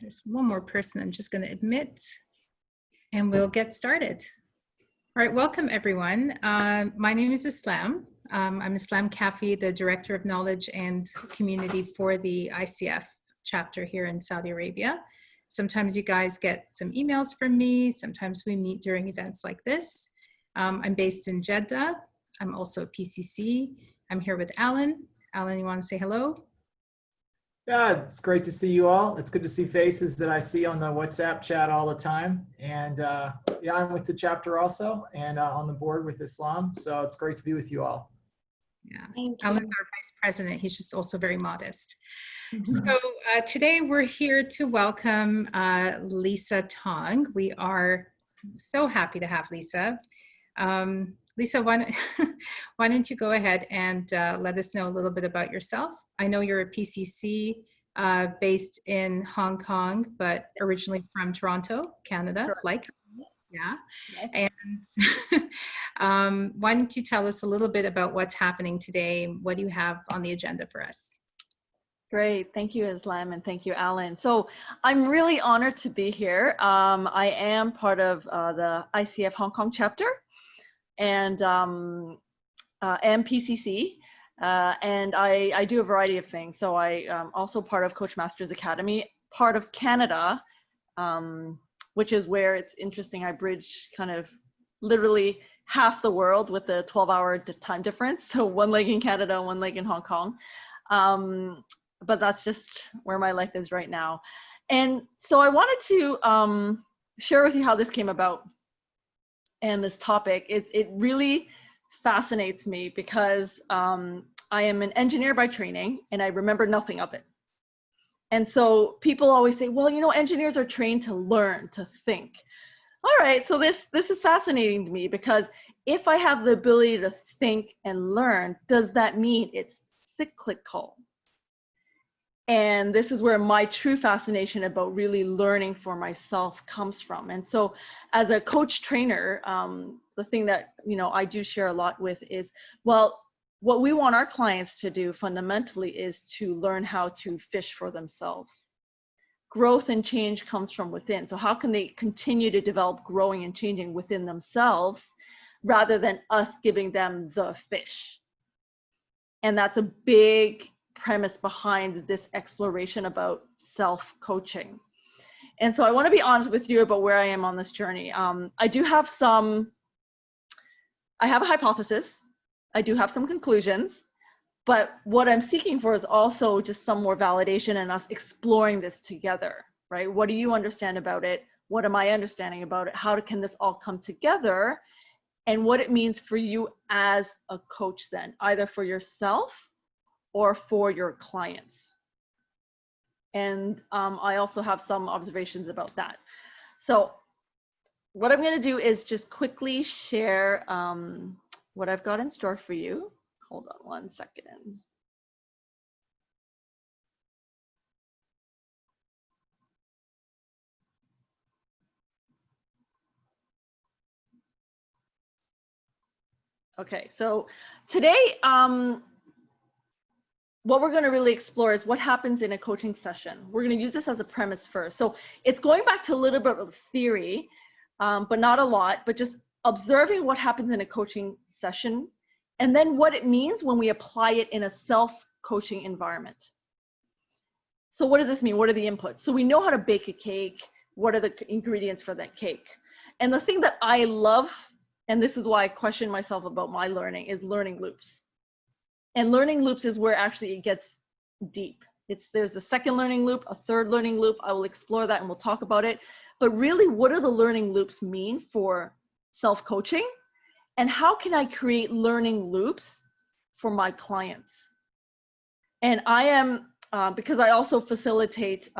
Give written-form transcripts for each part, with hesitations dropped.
there's one more person I'm just going to admit, and we'll get started. All right, welcome everyone. My name is Islam. I'm Islam Kafi, the Director of Knowledge and Community for the ICF Chapter here in Saudi Arabia. Sometimes you guys get some emails from me. Sometimes we meet during events like this. I'm based in Jeddah. I'm also a PCC. I'm here with Alan. Alan, you want to say hello? Yeah, it's great to see you all. It's good to see faces that I see on the WhatsApp chat all the time. And yeah, I'm with the chapter also and on the board with Islam. So it's great to be with you all. Yeah, Alan's our vice president. He's just also very modest. So today we're here to welcome Lisa Tong. We are so happy to have Lisa. Lisa, why don't you go ahead and let us know a little bit about yourself? I know you're a PCC based in Hong Kong, but originally from Toronto, Canada, Correct. like, yeah. Yes. And why don't you tell us a little bit about what's happening today? What do you have on the agenda for us? Great. Thank you, Islam, and thank you, Alan. So I'm really honored to be here. I am part of the ICF Hong Kong chapter and am PCC. And I do a variety of things. So I also part of Coach Masters Academy, part of Canada, which is where it's interesting. I bridge kind of literally half the world with a 12-hour time difference. So one leg in Canada, one leg in Hong Kong. But that's just where my life is right now. And so I wanted to share with you how this came about and this topic. It really fascinates me because I am an engineer by training and I remember nothing of it. And so people always say, well, you know, engineers are trained to learn, to think. All right, so this is fascinating to me because if I have the ability to think and learn, does that mean it's cyclical? And this is where my true fascination about really learning for myself comes from. And so as a coach trainer, the thing that, you know, I do share a lot with is, well, what we want our clients to do fundamentally is to learn how to fish for themselves. Growth and change comes from within. So how can they continue to develop growing and changing within themselves rather than us giving them the fish? And that's a big premise behind this exploration about self-coaching. And so I want to be honest with you about where I am on this journey. I have a hypothesis. I do have some conclusions, but what I'm seeking for is also just some more validation and us exploring this together, right? What do you understand about it? What am I understanding about it? How can this all come together? And what it means for you as a coach then, either for yourself or for your clients. And I also have some observations about that. So what I'm going to do is just quickly share what I've got in store for you. Hold on one second. Okay, so today, what we're going to really explore is what happens in a coaching session. We're going to use this as a premise first. So it's going back to a little bit of theory, but not a lot, but just observing what happens in a coaching session and then what it means when we apply it in a self-coaching environment. So what does this mean? What are the inputs? So we know how to bake a cake. What are the ingredients for that cake? And the thing that I love, and this is why I question myself about my learning, is learning loops. And learning loops is where actually it gets deep. There's a second learning loop, a third learning loop. I will explore that and we'll talk about it. But really, what do the learning loops mean for self-coaching? And how can I create learning loops for my clients? And I am, because I also facilitate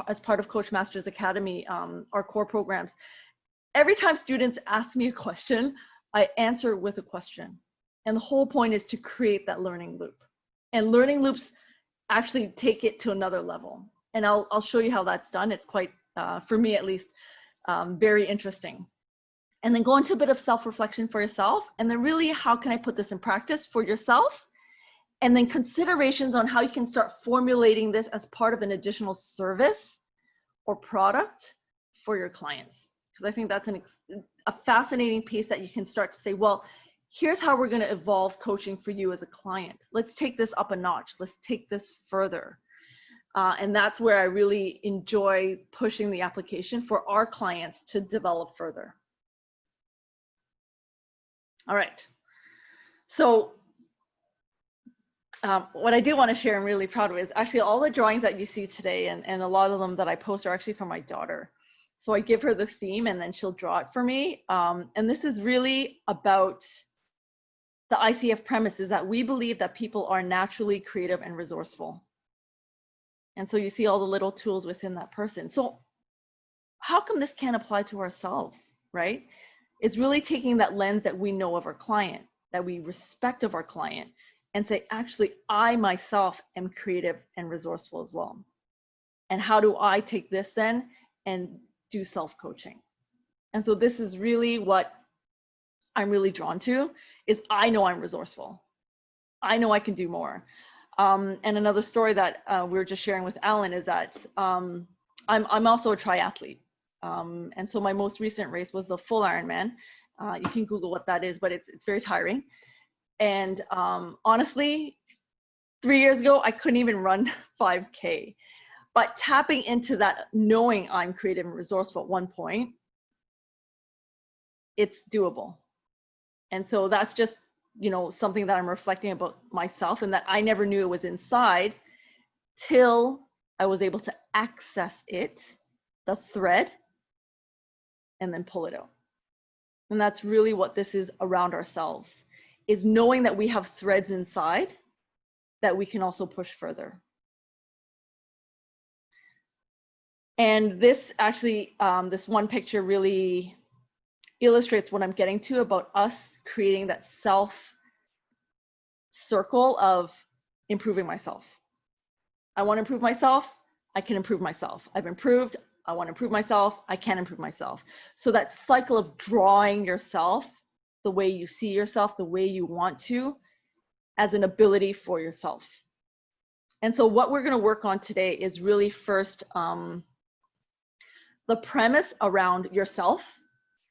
as part of Coach Masters Academy, our core programs. Every time students ask me a question, I answer with a question. And the whole point is to create that learning loop. And learning loops actually take it to another level. And I'll show you how that's done. It's quite, for me at least, very interesting. And then go into a bit of self-reflection for yourself. And then really, how can I put this in practice for yourself? And then considerations on how you can start formulating this as part of an additional service or product for your clients. Because I think that's a fascinating piece that you can start to say, well, here's how we're going to evolve coaching for you as a client. Let's take this up a notch. Let's take this further. And that's where I really enjoy pushing the application for our clients to develop further. All right. So what I do want to share, I'm really proud of, is actually all the drawings that you see today, and a lot of them that I post are actually from my daughter. So I give her the theme and then she'll draw it for me. And this is really about the ICF premise, is that we believe that people are naturally creative and resourceful. And so you see all the little tools within that person. So how come this can't apply to ourselves, right? It's really taking that lens that we know of our client, that we respect of our client, and say, actually, I myself am creative and resourceful as well. And how do I take this then and do self-coaching? And so this is really what I'm really drawn to, is I know I'm resourceful. I know I can do more. And another story that we were just sharing with Alan is that I'm also a triathlete. And so my most recent race was the full Ironman. You can Google what that is, but it's very tiring. And honestly, 3 years ago, I couldn't even run 5K. But tapping into that, knowing I'm creative and resourceful at one point, it's doable. And so that's just, something that I'm reflecting about myself, and that I never knew it was inside till I was able to access it, the thread, and then pull it out. And that's really what this is around ourselves, is knowing that we have threads inside that we can also push further. And this actually, this one picture really illustrates what I'm getting to about us creating that self circle of improving myself. I want to improve myself, I can improve myself. I've improved, I want to improve myself, I can improve myself. So that cycle of drawing yourself the way you see yourself, the way you want to, as an ability for yourself. And so what we're going to work on today is really first the premise around yourself.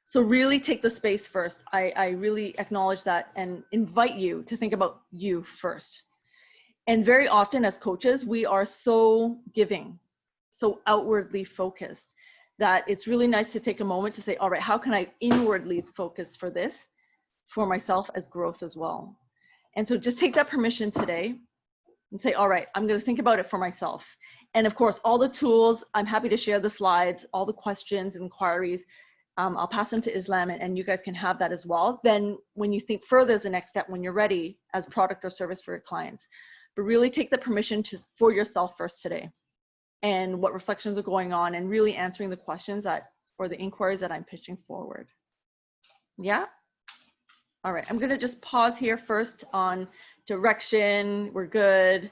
So really take the space first. I really acknowledge that and invite you to think about you first. And very often as coaches, we are so giving, so outwardly focused, that it's really nice to take a moment to say, all right, how can I inwardly focus for this, for myself as growth as well? And so just take that permission today and say, all right, I'm going to think about it for myself. And of course, all the tools, I'm happy to share the slides, all the questions and inquiries. I'll pass them to Islam, and you guys can have that as well. Then when you think further as the next step, when you're ready as product or service for your clients, but really take the permission for yourself first today, and what reflections are going on, and really answering the questions or the inquiries that I'm pitching forward. Yeah? All right, I'm gonna just pause here first on direction. We're good.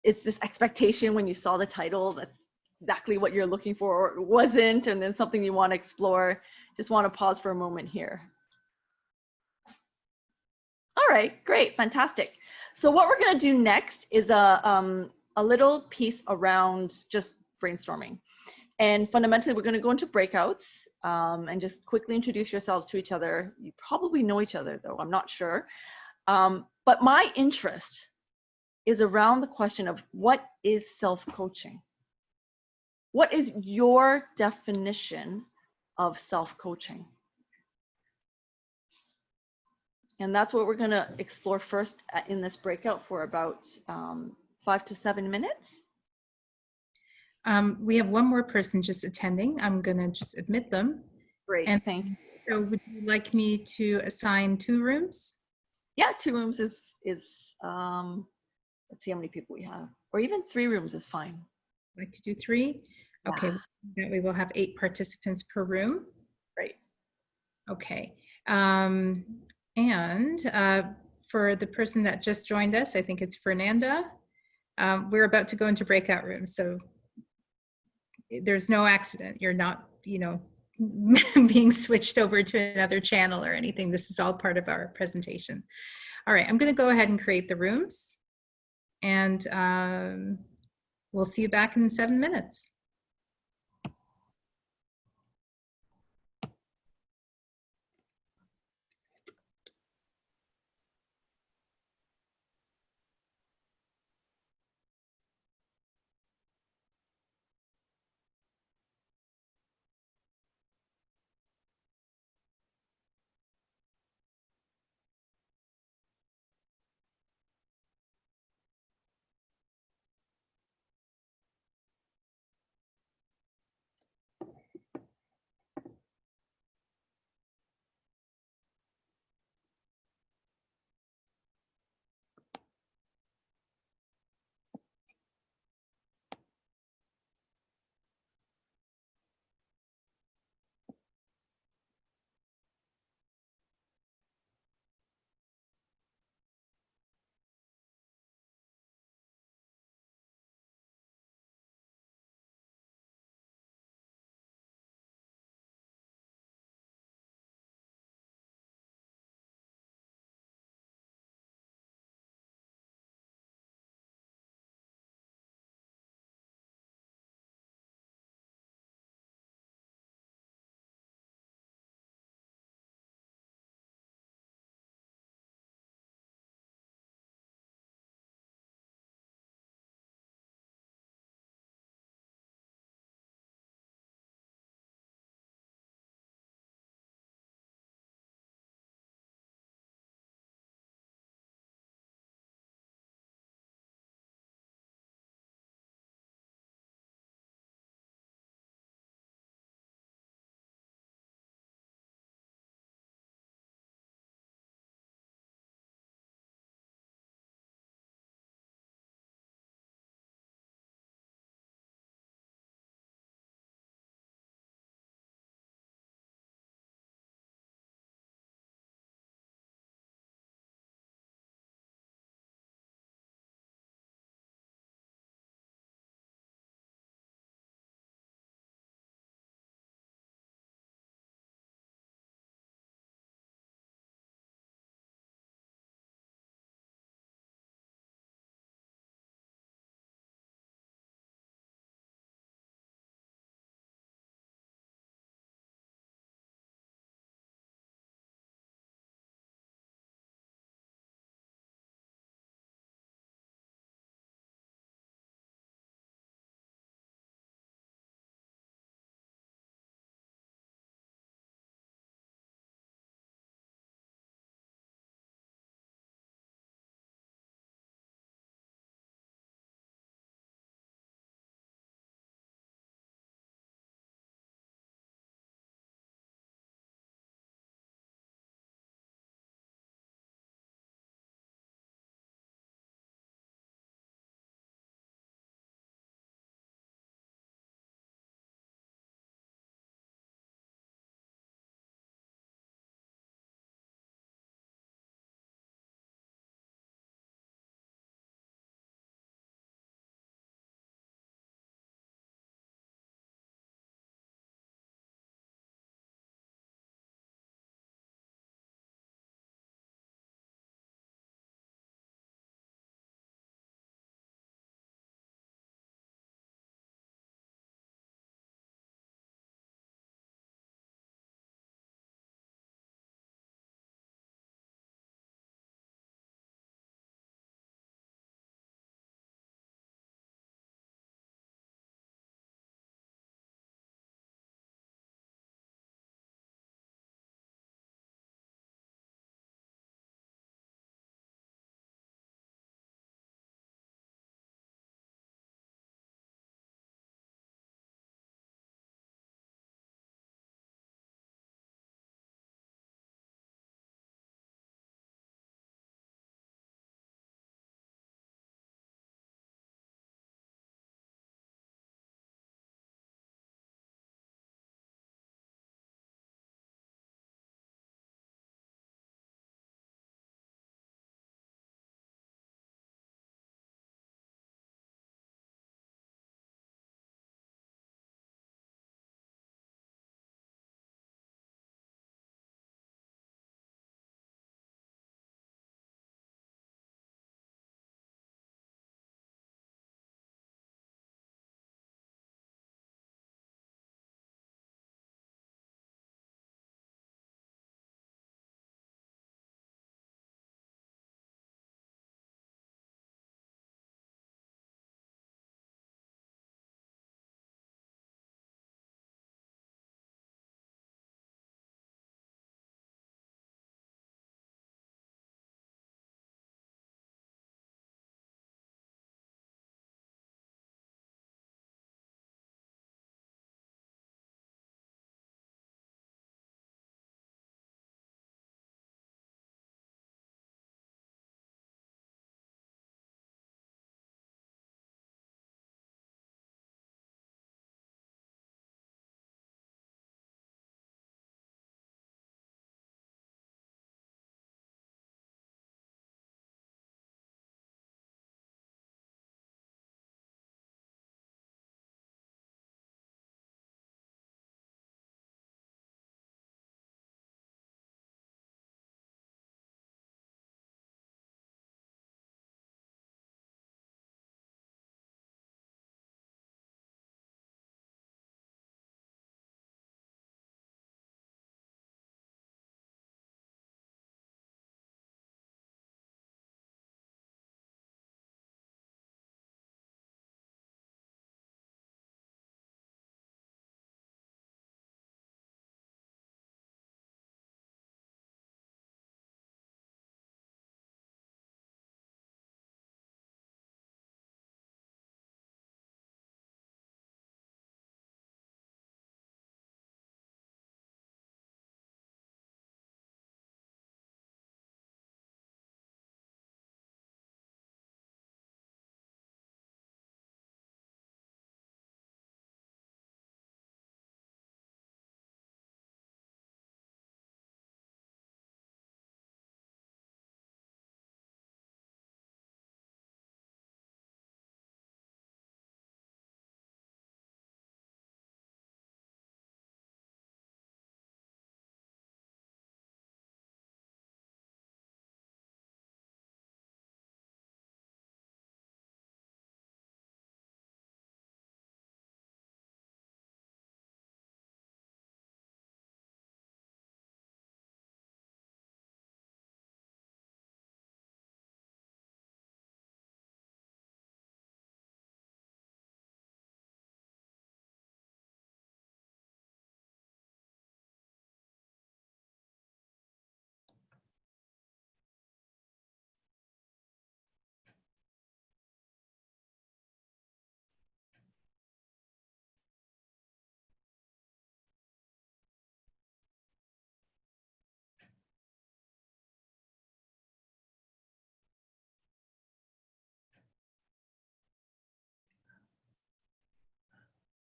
It's this expectation when you saw the title, that's exactly what you're looking for, or it wasn't, and then something you want to explore. Just want to pause for a moment here. All right, great, fantastic. So what we're going to do next is a little piece around just brainstorming. And fundamentally, we're going to go into breakouts and just quickly introduce yourselves to each other. You probably know each other, though, I'm not sure. But my interest is around the question of, what is self-coaching? What is your definition of self-coaching? And that's what we're going to explore first in this breakout for about 5 to 7 minutes. We have one more person just attending. I'm going to just admit them. Great, and thank you. So would you like me to assign 2 rooms? Yeah, 2 rooms is let's see how many people we have. Or even 3 rooms is fine. Like to do 3? Okay, that we will have 8 participants per room. Great. Okay. And for the person that just joined us, I think it's Fernanda, we're about to go into breakout rooms. So there's no accident. You're not, being switched over to another channel or anything. This is all part of our presentation. All right, I'm going to go ahead and create the rooms, and we'll see you back in 7 minutes.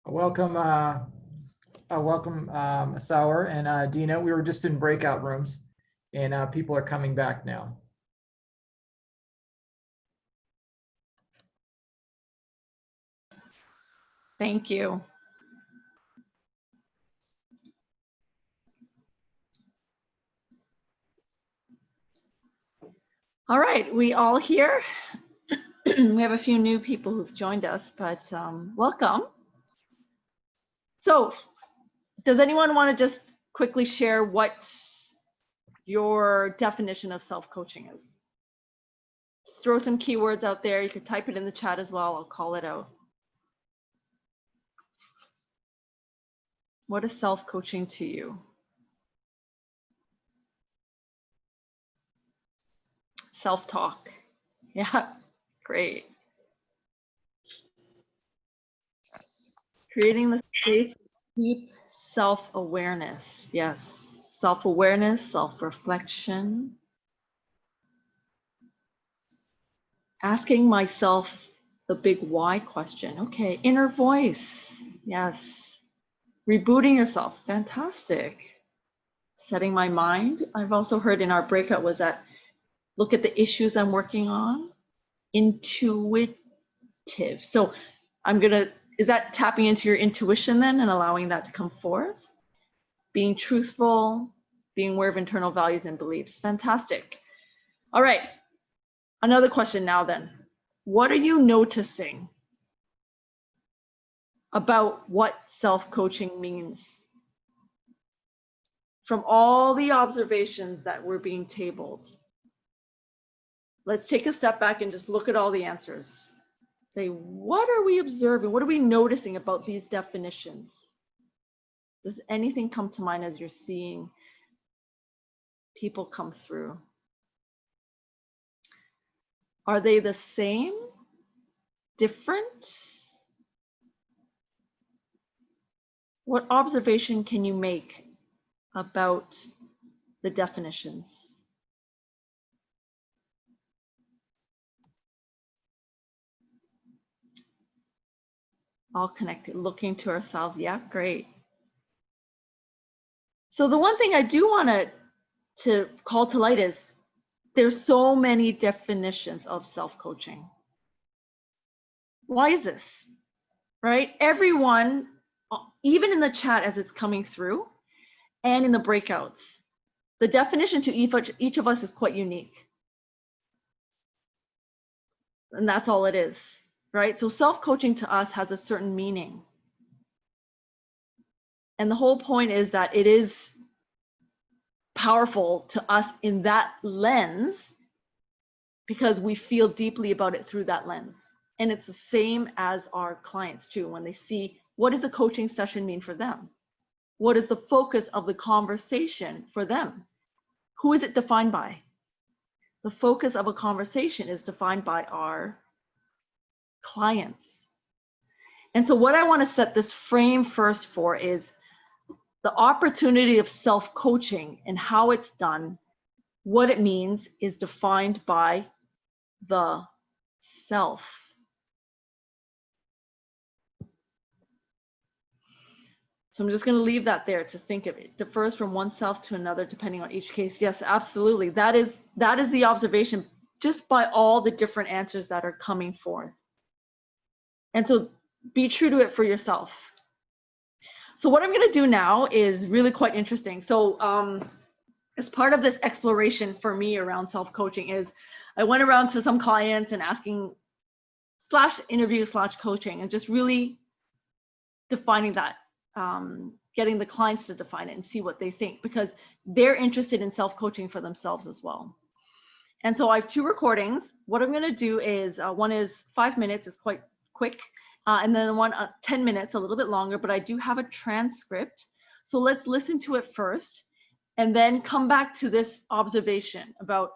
Welcome, Sauer and Dina. We were just in breakout rooms, and people are coming back now. Thank you. All right, we all here? We have a few new people who've joined us, but welcome. So does anyone want to just quickly share what your definition of self-coaching is? Just throw some keywords out there. You could type it in the chat as well. I'll call it out. What is self-coaching to you? Self-talk. Yeah, great. Creating the space of deep self-awareness. Yes, self-awareness, self-reflection. Asking myself the big why question. Okay, inner voice. Yes. Rebooting yourself. Fantastic. Setting my mind. I've also heard in our breakout was that look at the issues I'm working on. Intuitive. So is that tapping into your intuition then and allowing that to come forth? Being truthful, being aware of internal values and beliefs. Fantastic. All right. Another question now then. What are you noticing about what self-coaching means? From all the observations that were being tabled, let's take a step back and just look at all the answers. Say, what are we observing? What are we noticing about these definitions? Does anything come to mind as you're seeing people come through? Are they the same? Different? What observation can you make about the definitions? All connected, looking to ourselves. Yeah, great. So the one thing I do want to call to light is there's so many definitions of self-coaching. Why is this? Right? Everyone, even in the chat as it's coming through and in the breakouts, the definition to each of us is quite unique. And that's all it is, right? So self-coaching to us has a certain meaning. And the whole point is that it is powerful to us in that lens because we feel deeply about it through that lens. And it's the same as our clients too, when they see what does a coaching session mean for them? What is the focus of the conversation for them? Who is it defined by? The focus of a conversation is defined by our clients. And so what I want to set this frame first for is the opportunity of self-coaching and how it's done, what it means is defined by the self. So I'm just going to leave that there to think of it. Differs from oneself to another depending on each case. Yes, absolutely. That is the observation just by all the different answers that are coming forth. And so be true to it for yourself. So what I'm going to do now is really quite interesting. So as part of this exploration for me around self-coaching is I went around to some clients and asking /interview/coaching and just really defining that, getting the clients to define it and see what they think because they're interested in self-coaching for themselves as well. And so I have 2 recordings. What I'm going to do is one is 5 minutes, it's quite quick. And then one 10 minutes, a little bit longer, but I do have a transcript. So let's listen to it first and then come back to this observation about,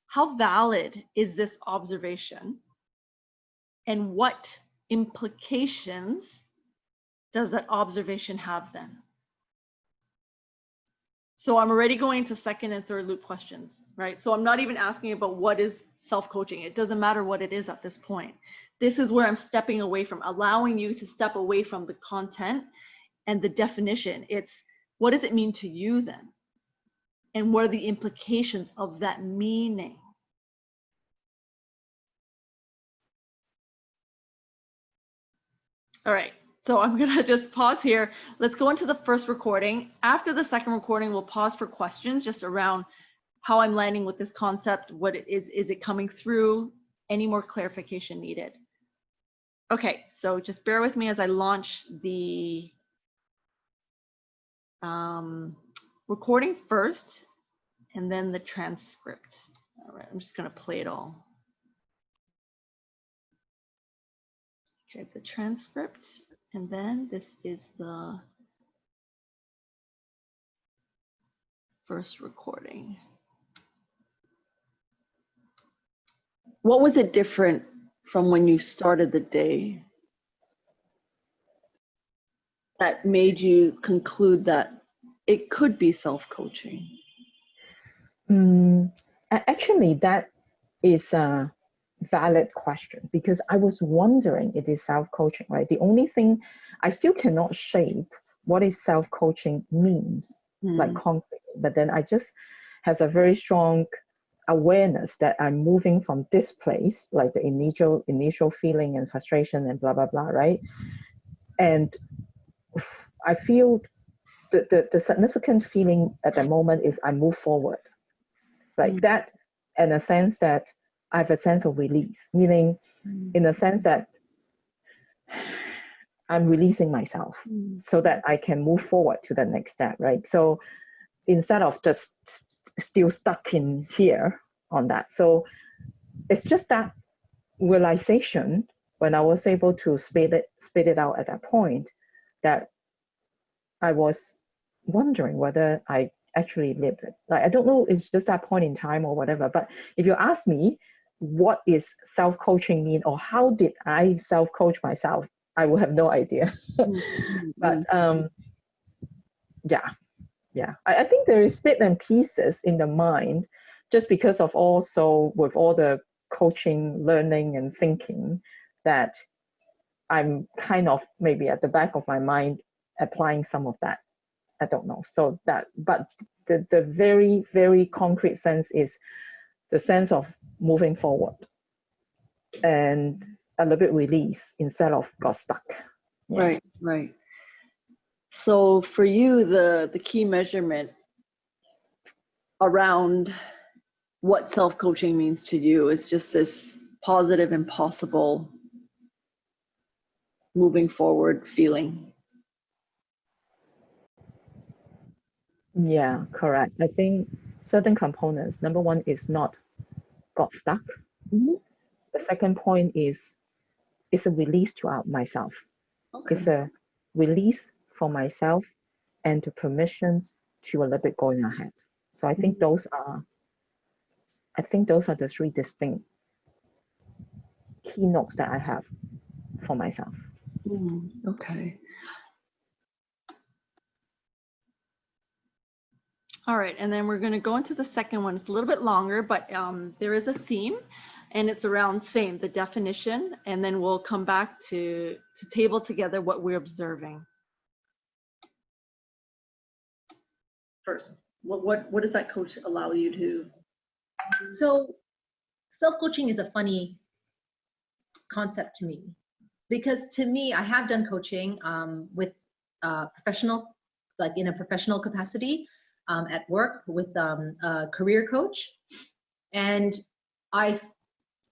how valid is this observation? And what implications does that observation have then? So I'm already going to second and third loop questions, right? So I'm not even asking about what is self-coaching. It doesn't matter what it is at this point. this is where I'm stepping away from, allowing you to step away from the content and the definition. It's, what does it mean to you then? And what are the implications of that meaning? All right, so I'm gonna just pause here. Let's go into the first recording. After the second recording, we'll pause for questions just around how I'm landing with this concept, what it is it coming through, any more clarification needed. Okay, so just bear with me as I launch the recording first, and then the transcript. All right, I'm just gonna play it all. Okay, the transcript, and then this is the first recording. What was it different from when you started the day that made you conclude that it could be self-coaching? Actually, that is a valid question, because I was wondering, it is self-coaching, right? The only thing, I still cannot shape what is self-coaching means, like concrete, but then I just has a very strong awareness that I'm moving from this place, like the initial feeling and frustration and blah, blah, blah, right? And I feel the significant feeling at the moment is I move forward, right? That, in a sense that I have a sense of release, meaning in a sense that I'm releasing myself so that I can move forward to the next step, right? So instead of just still stuck in here on that. So it's just that realization when I was able to spit it out at that point, that I was wondering whether I actually lived it. Like, I don't know, it's just that point in time or whatever. But if you ask me, what is self-coaching mean, or how did I self-coach myself, I will have no idea. But yeah. I think there is bits and pieces in the mind, just because of also with all the coaching, learning and thinking, that I'm kind of maybe at the back of my mind applying some of that. I don't know. So that, but the very, very concrete sense is the sense of moving forward and a little bit release instead of got stuck. Yeah. Right. So for you, the key measurement around what self-coaching means to you is just this positive and possible moving forward feeling. Yeah, correct. I think certain components, number one is not got stuck. The second point is it's a release to myself. Okay. It's a release for myself and the permission to a little bit going ahead. So I think those are the three distinct keynotes that I have for myself. Okay. All right, and then we're going to go into the second one. It's a little bit longer, but there is a theme, and it's around same, the definition, and then we'll come back to table together what we're observing. First, what does that coach allow you to? So self-coaching is a funny concept to me, because to me, I have done coaching with professional, like in a professional capacity at work with a career coach. And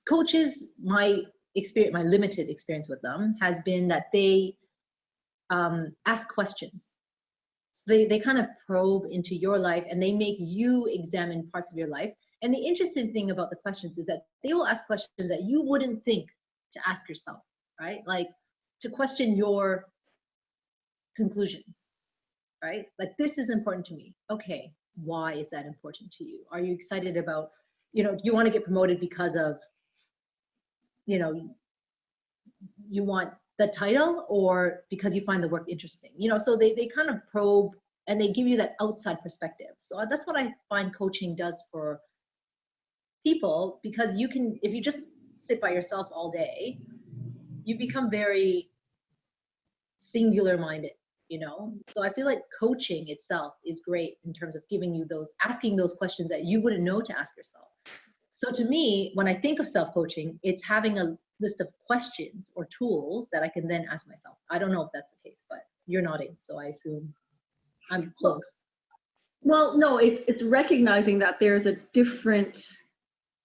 coaches, my experience, my limited experience with them has been that they ask questions. So they kind of probe into your life and they make you examine parts of your life. And the interesting thing about the questions is that they will ask questions that you wouldn't think to ask yourself, right? Like to question your conclusions, right? Like, this is important to me. Okay, why is that important to you? Are you excited about, do you want to get promoted because of, you want the title, or because you find the work interesting? So they kind of probe and they give you that outside perspective. So that's what I find coaching does for people, because you can, if you just sit by yourself all day, you become very singular minded, you know? So I feel like coaching itself is great in terms of giving you asking those questions that you wouldn't know to ask yourself. So to me, when I think of self-coaching, it's having a list of questions or tools that I can then ask myself. I don't know if that's the case, but you're nodding, so I assume I'm close. Well, no, it's recognizing that there's a different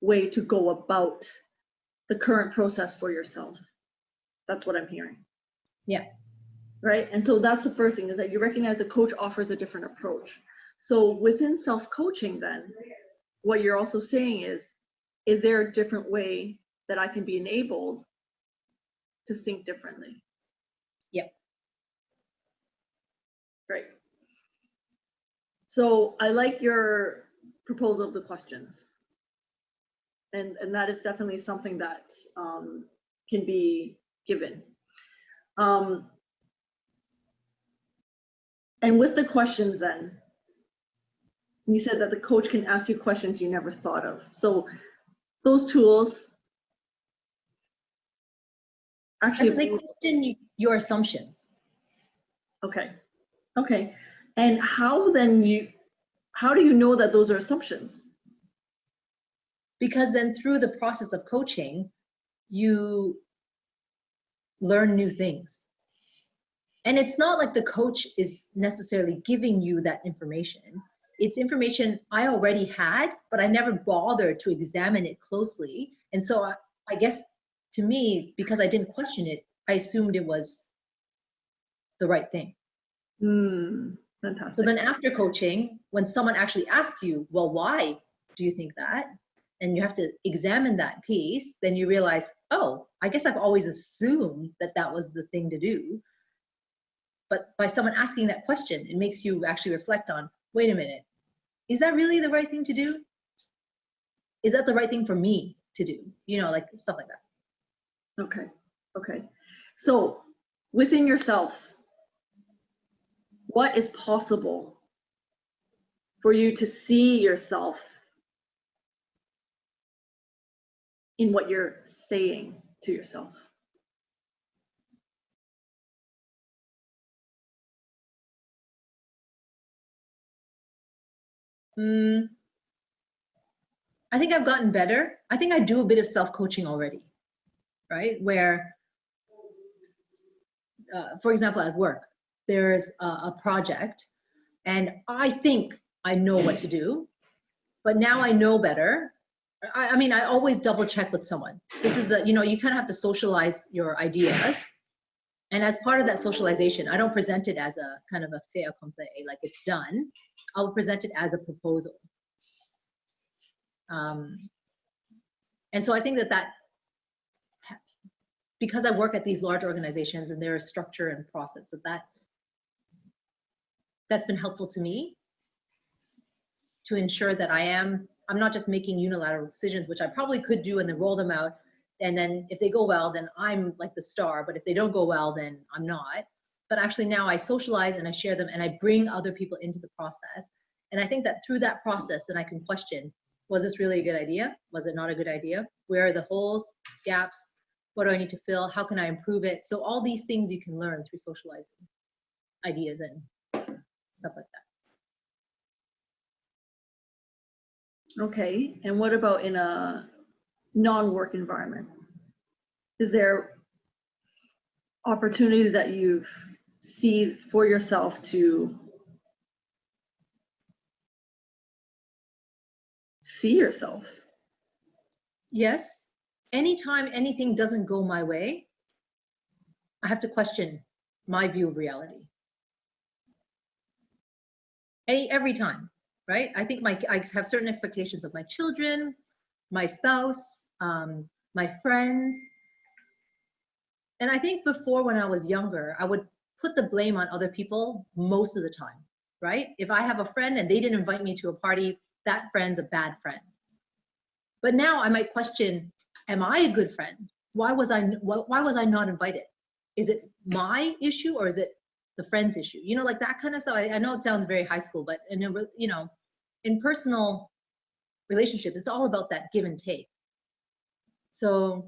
way to go about the current process for yourself. That's what I'm hearing. Yeah. Right? And so that's the first thing, is that you recognize the coach offers a different approach. So within self-coaching then, what you're also saying is there a different way that I can be enabled to think differently? Yeah. Great. So I like your proposal of the questions. And that is definitely something that can be given. And with the questions then, you said that the coach can ask you questions you never thought of. So those tools actually, They question your assumptions. okay. And how do you know that those are assumptions? Because then through the process of coaching, you learn new things. And it's not like the coach is necessarily giving you that information. It's information I already had, but I never bothered to examine it closely. And so I guess to me, because I didn't question it, I assumed it was the right thing. Fantastic. So then after coaching, when someone actually asks you, well, why do you think that? And you have to examine that piece, then you realize, oh, I guess I've always assumed that that was the thing to do. But by someone asking that question, it makes you actually reflect on, wait a minute, is that really the right thing to do? Is that the right thing for me to do? You know, like stuff like that. Okay. So within yourself, what is possible for you to see yourself in what you're saying to yourself? I think I've gotten better. I think I do a bit of self-coaching already, right? Where, for example, at work, there's a project and I think I know what to do, but now I know better. I mean, I always double check with someone. This is you kind of have to socialize your ideas. And as part of that socialization, I don't present it as a kind of a fait accompli, like it's done. I'll present it as a proposal. And so I think that because I work at these large organizations and there is structure and process, that's been helpful to me to ensure that I'm not just making unilateral decisions, which I probably could do and then roll them out. And then if they go well, then I'm like the star. But if they don't go well, then I'm not. But actually now I socialize and I share them and I bring other people into the process. And I think that through that process, then I can question, was this really a good idea? Was it not a good idea? Where are the holes, gaps? What do I need to fill? How can I improve it? So all these things you can learn through socializing ideas and stuff like that. Okay, and what about in a non-work environment? Is there opportunities that you see for yourself to see yourself? Yes. Anytime anything doesn't go my way, I have to question my view of reality. Every time, right? I think I have certain expectations of my children, my spouse, my friends. And I think before, when I was younger, I would put the blame on other people most of the time, right? If I have a friend and they didn't invite me to a party, that friend's a bad friend. But now I might question, am I a good friend? Why was I not invited? Is it my issue or is it the friend's issue? You know, like that kind of stuff. I know it sounds very high school, but in personal relationships, it's all about that give and take. So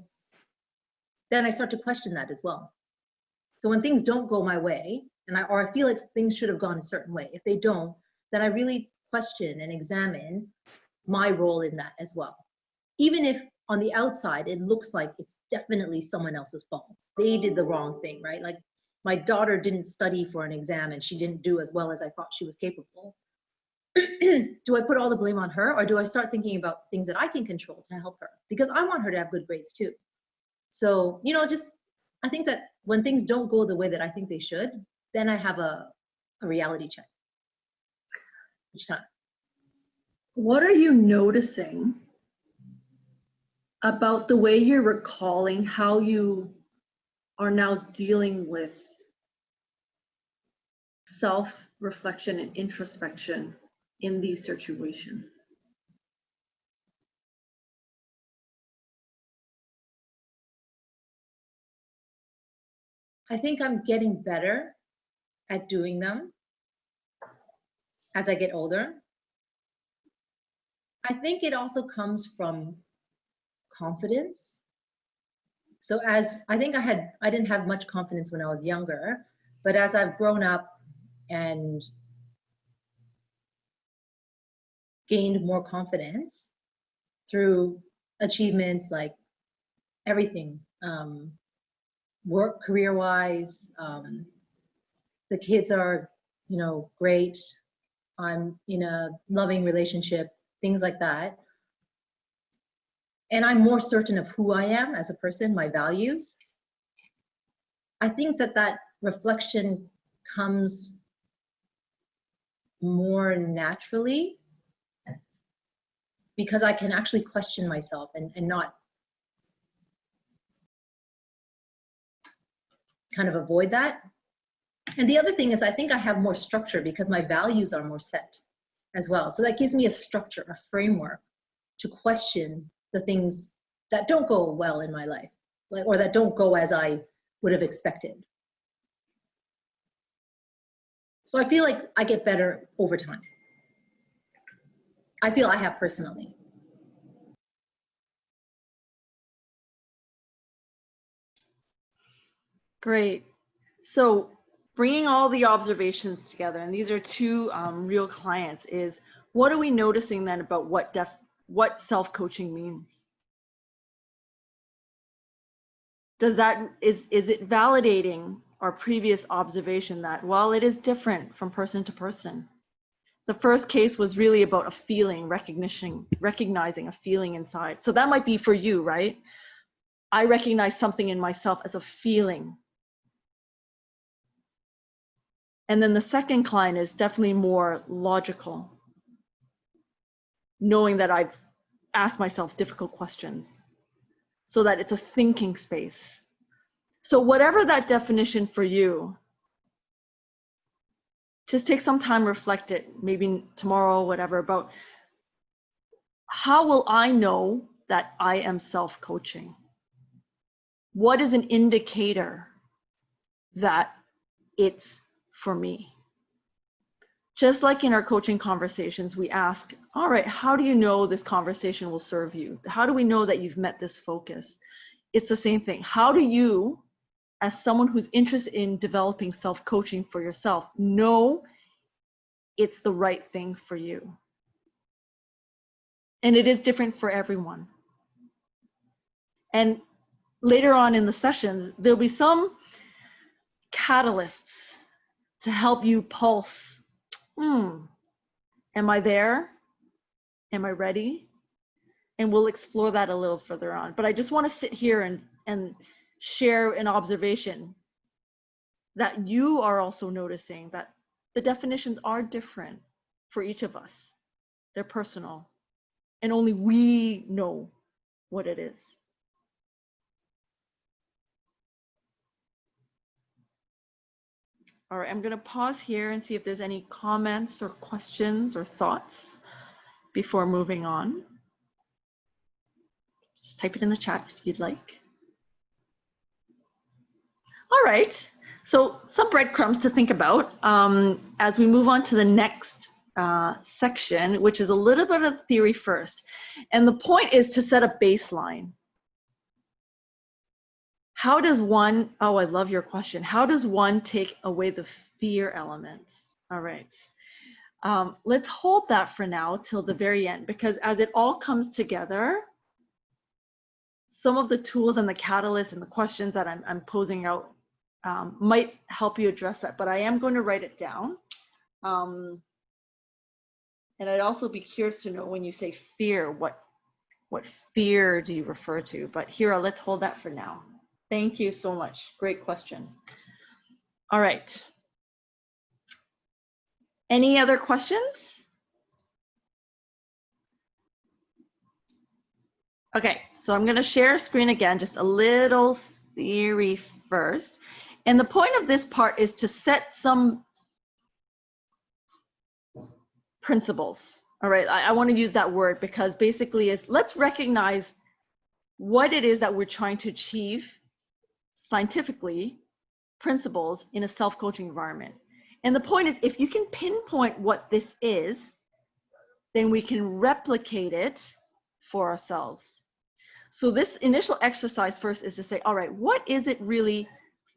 then I start to question that as well. So when things don't go my way, or I feel like things should have gone a certain way, if they don't, then I really question and examine my role in that as well. Even if on the outside, it looks like it's definitely someone else's fault. They did the wrong thing, right? Like my daughter didn't study for an exam and she didn't do as well as I thought she was capable. Do I put all the blame on her, or do I start thinking about things that I can control to help her? Because I want her to have good grades too. So, you know, I think that when things don't go the way that I think they should, then I have a reality check each time. What are you noticing about the way you're recalling how you are now dealing with self-reflection and introspection in these situations? I think I'm getting better at doing them as I get older. I think it also comes from confidence. So I think I didn't have much confidence when I was younger, but as I've grown up and gained more confidence through achievements like everything, work career-wise, the kids are, you know, great. I'm in a loving relationship, things like that. And I'm more certain of who I am as a person, my values. I think that reflection comes more naturally because I can actually question myself and not kind of avoid that. And the other thing is I think I have more structure because my values are more set as well. So that gives me a structure, a framework to question the things that don't go well in my life, or that don't go as I would have expected. So I feel like I get better over time. I feel I have personally. Great. So bringing all the observations together, and these are two real clients, is what are we noticing then about what self-coaching means? Is it validating our previous observation that, well, it is different from person to person? The first case was really about a feeling, recognizing a feeling inside. So that might be for you, right? I recognize something in myself as a feeling. And then the second client is definitely more logical, knowing that I've asked myself difficult questions so that it's a thinking space. So whatever that definition for you, just take some time, reflect it, maybe tomorrow, whatever, about how will I know that I am self-coaching? What is an indicator that it's for me? Just like in our coaching conversations, we ask, all right, how do you know this conversation will serve you? How do we know that you've met this focus? It's the same thing. How do you, as someone who's interested in developing self-coaching for yourself, know it's the right thing for you? And it is different for everyone. And later on in the sessions, there'll be some catalysts to help you pulse. Am I there? Am I ready? And we'll explore that a little further on. But I just want to sit here and share an observation that you are also noticing that the definitions are different for each of us. They're personal. And only we know what it is. All right, I'm going to pause here and see if there's any comments or questions or thoughts before moving on. Just type it in the chat if you'd like. All right, so some breadcrumbs to think about as we move on to the next section, which is a little bit of theory first. And the point is to set a baseline. How does one, oh, I love your question. How does one take away the fear elements? All right. Let's hold that for now till the very end, because as it all comes together, some of the tools and the catalysts and the questions that I'm posing out might help you address that, but I am going to write it down. And I'd also be curious to know, when you say fear, what fear do you refer to? But here, let's hold that for now. Thank you so much. Great question. All right. Any other questions? Okay, so I'm going to share a screen again, just a little theory first. And the point of this part is to set some principles. All right, I want to use that word because basically is, let's recognize what it is that we're trying to achieve scientifically, principles in a self-coaching environment. And the point is, if you can pinpoint what this is, then we can replicate it for ourselves. So this initial exercise first is to say, all right, what is it really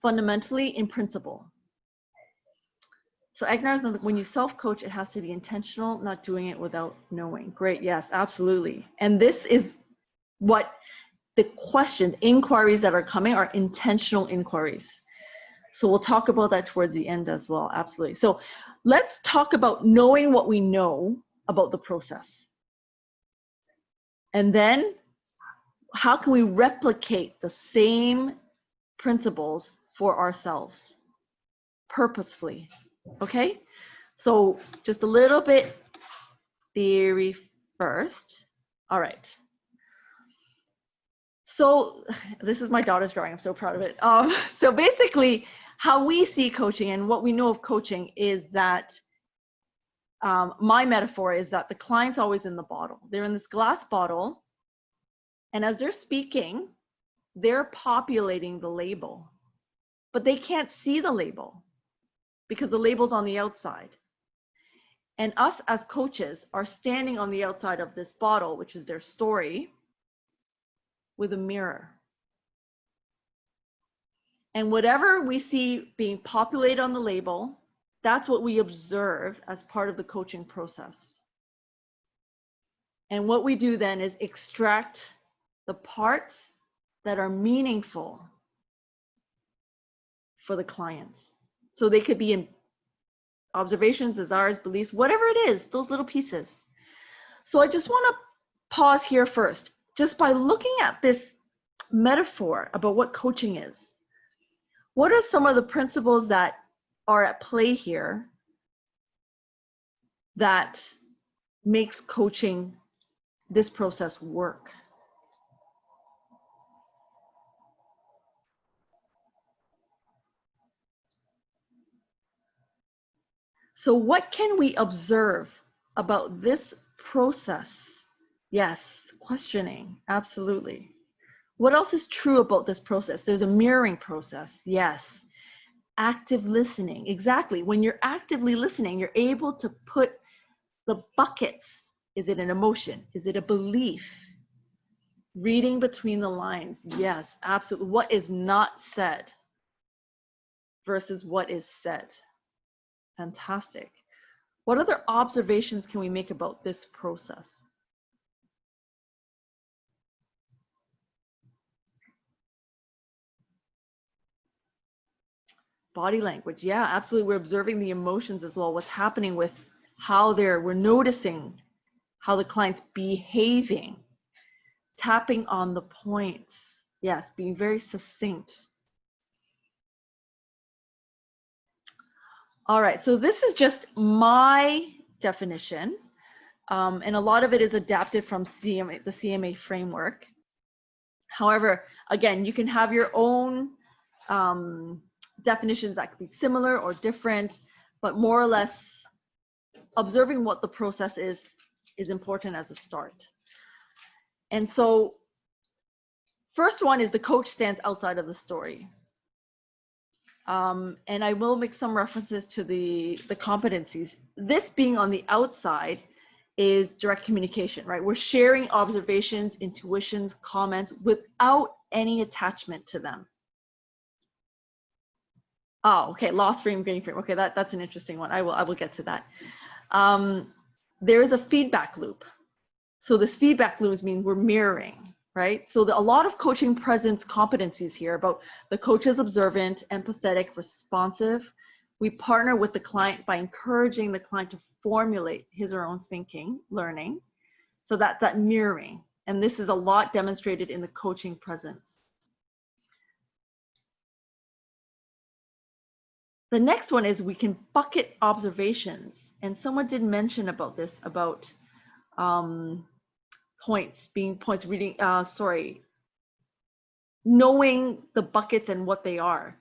fundamentally in principle? So acknowledge that when you self-coach, it has to be intentional, not doing it without knowing. Great, yes, absolutely. And this is what the questions, inquiries that are coming are intentional inquiries. So we'll talk about that towards the end as well, absolutely. So let's talk about knowing what we know about the process. And then how can we replicate the same principles for ourselves purposefully? Okay, so just a little bit theory first. All right. So this is my daughter's drawing. I'm so proud of it. So basically, how we see coaching and what we know of coaching is that my metaphor is that the client's always in the bottle. They're in this glass bottle, and as they're speaking, they're populating the label, but they can't see the label because the label's on the outside. And us as coaches are standing on the outside of this bottle, which is their story, with a mirror. And whatever we see being populated on the label, that's what we observe as part of the coaching process. And what we do then is extract the parts that are meaningful for the client. So they could be in observations, desires, beliefs, whatever it is, those little pieces. So I just want to pause here first, just by looking at this metaphor about what coaching is. What are some of the principles that are at play here that makes coaching, this process, work? So what can we observe about this process? Yes, questioning, absolutely. What else is true about this process? There's a mirroring process, yes. Active listening, exactly. When you're actively listening, you're able to put the buckets. Is it an emotion? Is it a belief? Reading between the lines, yes, absolutely. What is not said versus what is said. Fantastic. What other observations can we make about this process? Body language, yeah, absolutely. We're observing the emotions as well. What's happening with how we're noticing how the client's behaving, tapping on the points. Yes, being very succinct. All right, so this is just my definition, and a lot of it is adapted from the CMA framework. However, again, you can have your own definitions that could be similar or different, but more or less observing what the process is important as a start. And so first one is the coach stands outside of the story. And I will make some references to the competencies. This being on the outside is direct communication, right? We're sharing observations, intuitions, comments without any attachment to them. Oh, okay. Loss frame, gain frame. Okay, that's an interesting one. I will get to that. There is a feedback loop. So this feedback loop means we're mirroring, right? So a lot of coaching presence competencies here about the coach is observant, empathetic, responsive. We partner with the client by encouraging the client to formulate his or her own thinking, learning. So that's that mirroring. And this is a lot demonstrated in the coaching presence. The next one is we can bucket observations. And someone did mention about this, about points, knowing the buckets and what they are.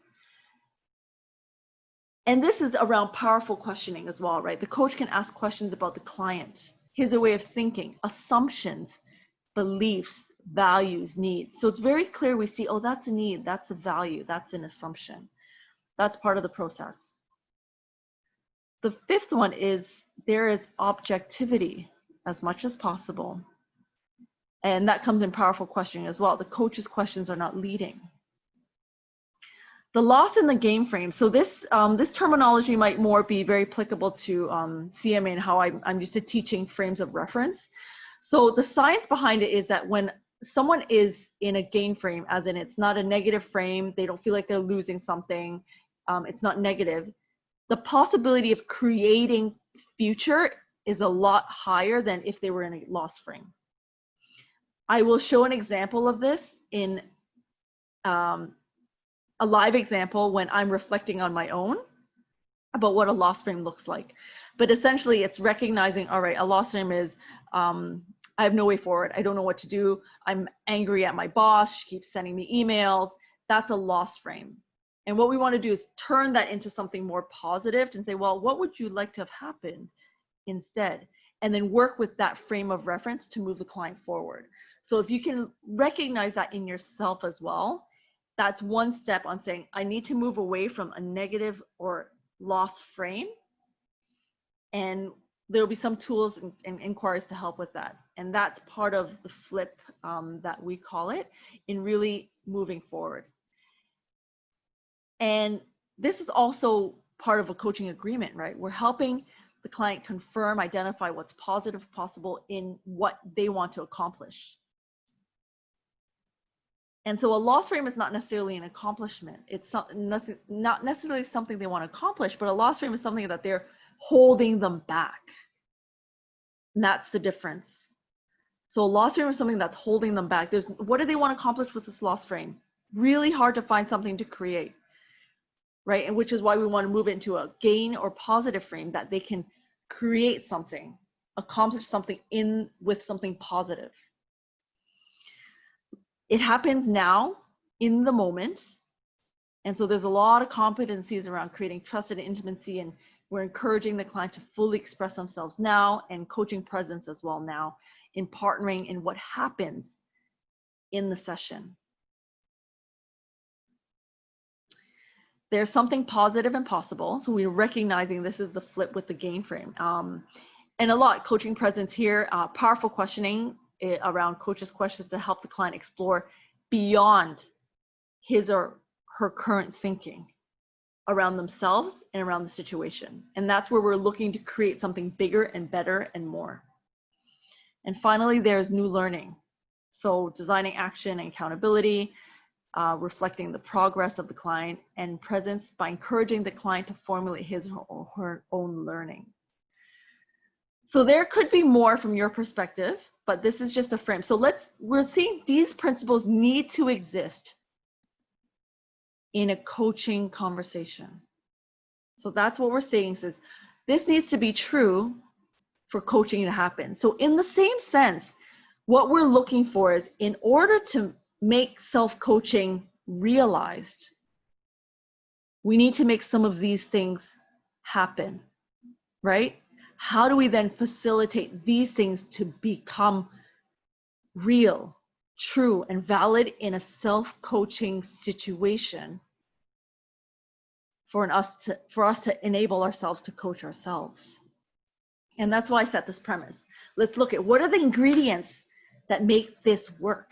And this is around powerful questioning as well, right? The coach can ask questions about the client, his way of thinking, assumptions, beliefs, values, needs. So it's very clear we see, oh, that's a need, that's a value, that's an assumption. That's part of the process. The fifth one is there is objectivity as much as possible. And that comes in powerful questioning as well. The coach's questions are not leading. The loss in the game frame. So this terminology might more be very applicable to CMA and how I'm used to teaching frames of reference. So the science behind it is that when someone is in a gain frame, as in it's not a negative frame, they don't feel like they're losing something, it's not negative, the possibility of creating future is a lot higher than if they were in a loss frame. I will show an example of this in a live example when I'm reflecting on my own about what a loss frame looks like. But essentially it's recognizing, all right, a loss frame is, I have no way forward. I don't know what to do. I'm angry at my boss. She keeps sending me emails. That's a loss frame. And what we want to do is turn that into something more positive and say, well, what would you like to have happened instead? And then work with that frame of reference to move the client forward. So if you can recognize that in yourself as well, that's one step on saying, I need to move away from a negative or loss frame. And there'll be some tools and inquiries to help with that. And that's part of the flip that we call it in really moving forward. And this is also part of a coaching agreement, right? We're helping the client confirm, identify what's positive possible in what they want to accomplish. And so a loss frame is not necessarily an accomplishment. It's not necessarily something they want to accomplish, but a loss frame is something that they're holding them back. And that's the difference. So a loss frame is something that's holding them back. What do they want to accomplish with this loss frame? Really hard to find something to create, right? And which is why we want to move into a gain or positive frame that they can create something, accomplish something with something positive. It happens now in the moment. And so there's a lot of competencies around creating trust and intimacy, and we're encouraging the client to fully express themselves now, and coaching presence as well now in partnering in what happens in the session. There's something positive and possible. So we're recognizing this is the flip with the gain frame. And a lot coaching presence here, powerful questioning around coaches' questions to help the client explore beyond his or her current thinking around themselves and around the situation. And that's where we're looking to create something bigger and better and more. And finally, there's new learning. So designing action and accountability, reflecting the progress of the client, and presence by encouraging the client to formulate his or her own learning. So there could be more from your perspective, but this is just a frame. So we're seeing these principles need to exist in a coaching conversation. So that's what we're saying, is this needs to be true for coaching to happen. So in the same sense, what we're looking for is, in order to make self-coaching realized, we need to make some of these things happen, right? How do we then facilitate these things to become real, true, and valid in a self-coaching situation for us to enable ourselves to coach ourselves? And that's why I set this premise. Let's look at what are the ingredients that make this work.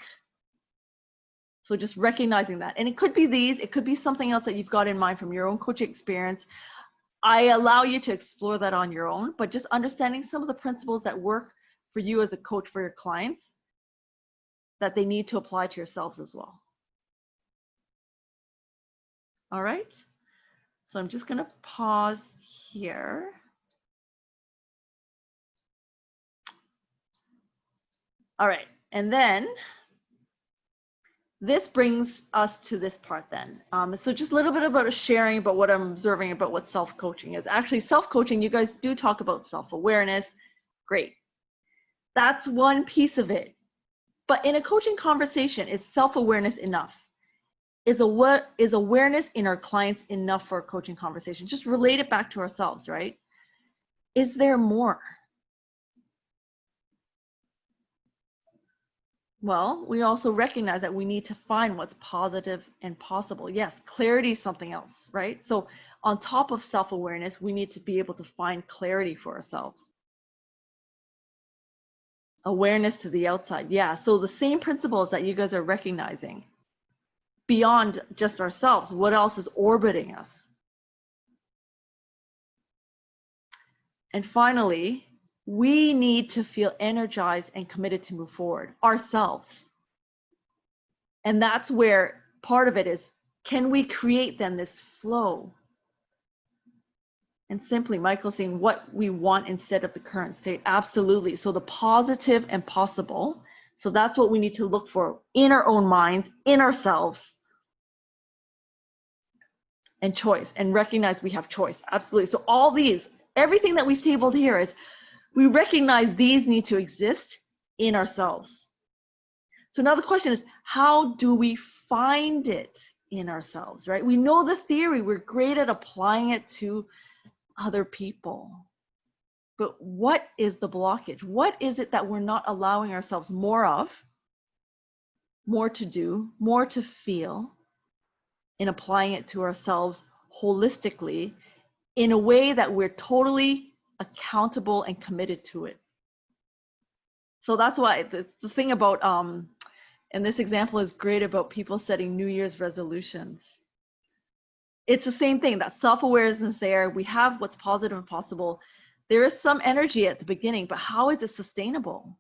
So just recognizing that. And it could be these, it could be something else that you've got in mind from your own coaching experience. I allow you to explore that on your own, but just understanding some of the principles that work for you as a coach for your clients that they need to apply to yourselves as well. All right. So I'm just going to pause here. All right. And then this brings us to this part then. So just a little bit about sharing about what I'm observing about what self-coaching is. Actually, self-coaching, you guys do talk about self-awareness. Great. That's one piece of it. But in a coaching conversation, is self-awareness enough? Is awareness in our clients enough for a coaching conversation? Just relate it back to ourselves, right? Is there more? Well, we also recognize that we need to find what's positive and possible. Yes, clarity is something else, right? So on top of self-awareness, we need to be able to find clarity for ourselves. Awareness to the outside. Yeah, so the same principles that you guys are recognizing beyond just ourselves, what else is orbiting us? And finally, we need to feel energized and committed to move forward ourselves. And that's where part of it is, can we create then this flow? And simply, Michael's saying what we want instead of the current state. Absolutely. So the positive and possible. So that's what we need to look for in our own minds, in ourselves. And choice, and recognize we have choice. Absolutely. So all these, everything that we've tabled here is, we recognize these need to exist in ourselves. So now the question is, how do we find it in ourselves, right? We know the theory, we're great at applying it to other people. But what is the blockage? What is it that we're not allowing ourselves more of, more to do, more to feel, in applying it to ourselves holistically in a way that we're totally accountable and committed to it? So that's why the thing about, and this example is great about people setting New Year's resolutions. It's the same thing, that self-awareness there. We have what's positive and possible. There is some energy at the beginning, but how is it sustainable?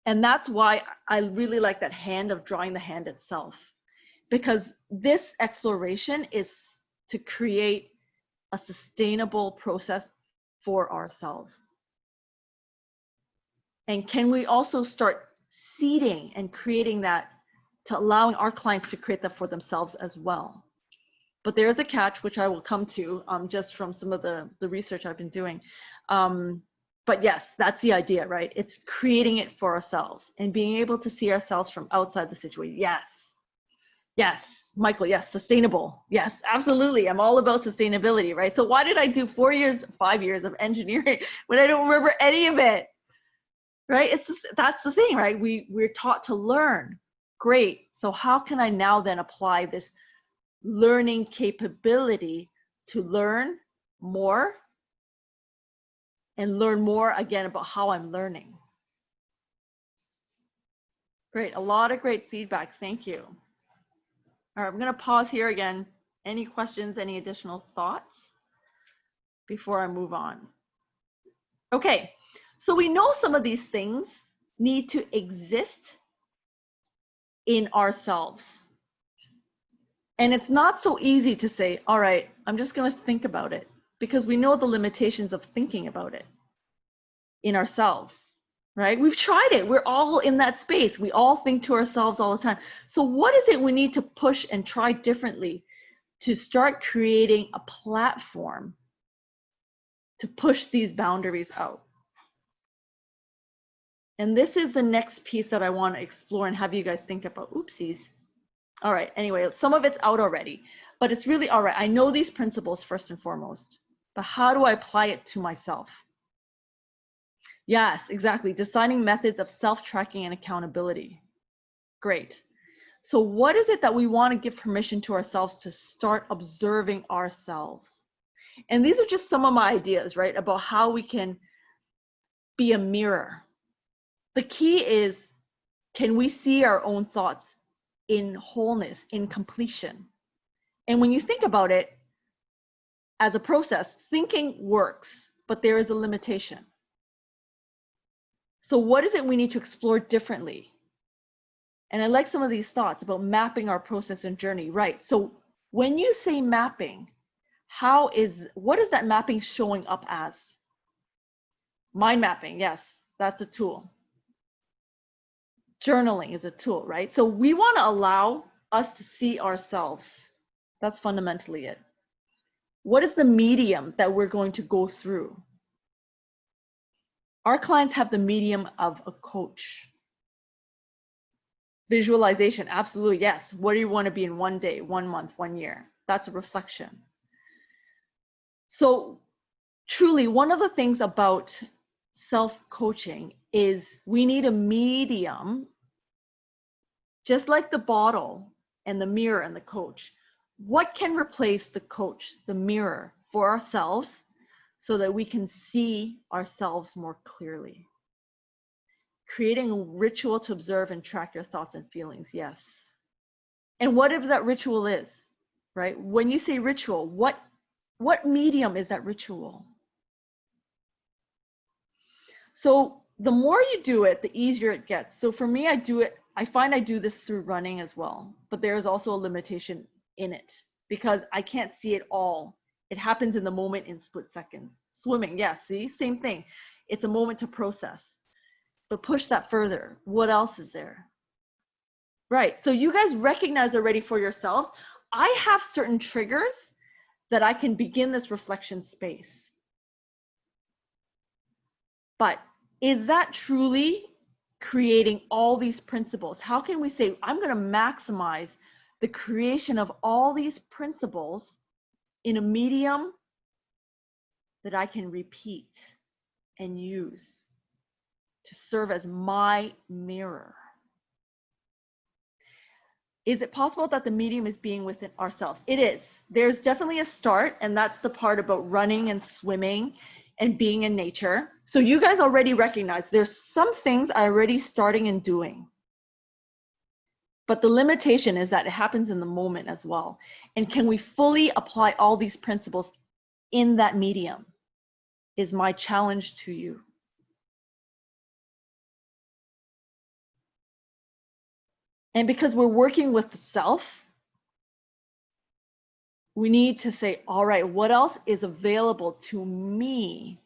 And that's why I really like that hand of drawing the hand itself, because this exploration is to create a sustainable process for ourselves. And can we also start seeding and creating that, to allowing our clients to create that for themselves as well? But there is a catch, which I will come to just from some of the research I've been doing. But yes, that's the idea, right? It's creating it for ourselves and being able to see ourselves from outside the situation. Yes, yes, Michael, yes, sustainable. Yes, absolutely. I'm all about sustainability, right? So why did I do 4 years, 5 years of engineering when I don't remember any of it, right? It's just, that's the thing, right? We're taught to learn. Great. So how can I now then apply this learning capability to learn more and learn more again about how I'm learning? Great, a lot of great feedback. Thank you. All right, I'm going to pause here again. Any questions, any additional thoughts before I move on? Okay, so we know some of these things need to exist in ourselves. And it's not so easy to say, all right, I'm just going to think about it, because we know the limitations of thinking about it in ourselves, right? We've tried it. We're all in that space. We all think to ourselves all the time. So what is it we need to push and try differently to start creating a platform to push these boundaries out? And this is the next piece that I want to explore and have you guys think about. Oopsies. All right, anyway, some of it's out already, but it's really, all right, I know these principles first and foremost, but how do I apply it to myself? Yes, exactly, designing methods of self-tracking and accountability. Great. So what is it that we want to give permission to ourselves to start observing ourselves? And these are just some of my ideas, right, about how we can be a mirror. The key is, can we see our own thoughts in wholeness, in completion. And when you think about it as a process, thinking works, but there is a limitation. So what is it we need to explore differently? And I like some of these thoughts about mapping our process and journey, right? So when you say mapping, what is that mapping showing up as? Mind mapping, yes, that's a tool. Journaling is a tool, right? So we want to allow us to see ourselves. That's fundamentally it. What is the medium that we're going to go through? Our clients have the medium of a coach. Visualization, absolutely, yes. What do you want to be in 1 day, 1 month, 1 year? That's a reflection. So truly, one of the things about self-coaching is we need a medium, just like the bottle and the mirror and the coach. What can replace the coach, the mirror, for ourselves so that we can see ourselves more clearly? Creating a ritual to observe and track your thoughts and feelings, yes. And what if that ritual is, right? When you say ritual, what medium is that ritual? So the more you do it, the easier it gets. So for me, I find I do this through running as well, but there is also a limitation in it because I can't see it all. It happens in the moment in split seconds. Swimming, yes, see, same thing. It's a moment to process, but push that further. What else is there? Right, so you guys recognize already for yourselves, I have certain triggers that I can begin this reflection space. But is that truly creating all these principles? How can we say, I'm going to maximize the creation of all these principles in a medium that I can repeat and use to serve as my mirror? Is it possible that the medium is being within ourselves? It is. There's definitely a start, and that's the part about running and swimming and being in nature. So you guys already recognize there's some things I'm already starting and doing. But the limitation is that it happens in the moment as well. And can we fully apply all these principles in that medium is my challenge to you. And because we're working with the self, we need to say, all right, what else is available to me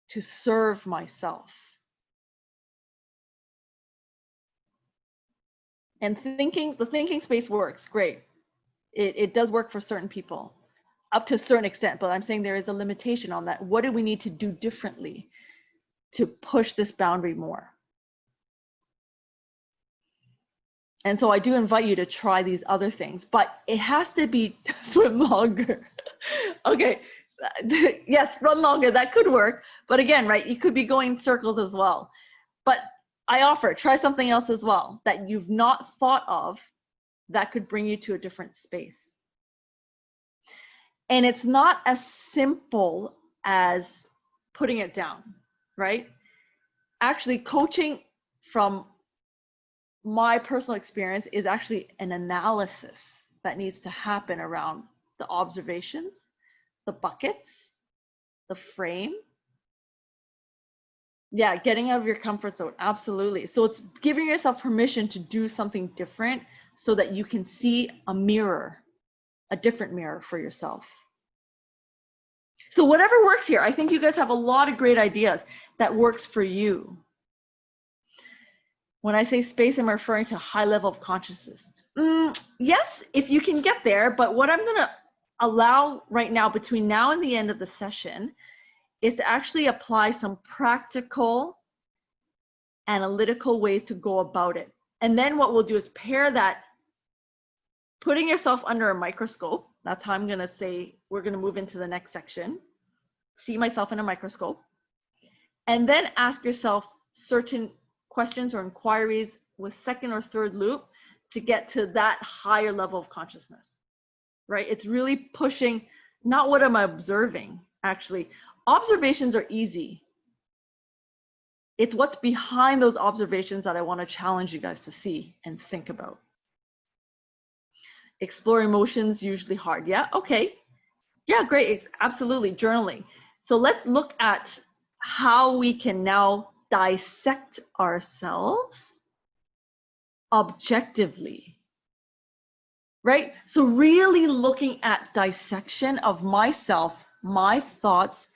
to serve myself? And the thinking space works, great. It does work for certain people up to a certain extent, but I'm saying there is a limitation on that. What do we need to do differently to push this boundary more? And so I do invite you to try these other things, but it has to be swim longer. Okay, yes, run longer, that could work. But again, right, you could be going in circles as well. But I offer, try something else as well that you've not thought of that could bring you to a different space. And it's not as simple as putting it down, right? Actually, coaching from my personal experience is actually an analysis that needs to happen around the observations, the buckets, the frame. Yeah, getting out of your comfort zone, absolutely. So it's giving yourself permission to do something different so that you can see a mirror, a different mirror for yourself. So whatever works here, I think you guys have a lot of great ideas that works for you. When I say space, I'm referring to high level of consciousness. Yes, if you can get there, but what I'm going to allow right now between now and the end of the session is to actually apply some practical, analytical ways to go about it. And then what we'll do is pair that, putting yourself under a microscope. That's how I'm going to say we're going to move into the next section. See myself in a microscope. And then ask yourself certain questions or inquiries with second or third loop to get to that higher level of consciousness, right? It's really pushing, not what am I observing, actually. Observations are easy. It's what's behind those observations that I want to challenge you guys to see and think about. Explore emotions, usually hard. Yeah, okay. Yeah, great. It's absolutely journaling. So let's look at how we can now dissect ourselves objectively, right? So really looking at dissection of myself, my thoughts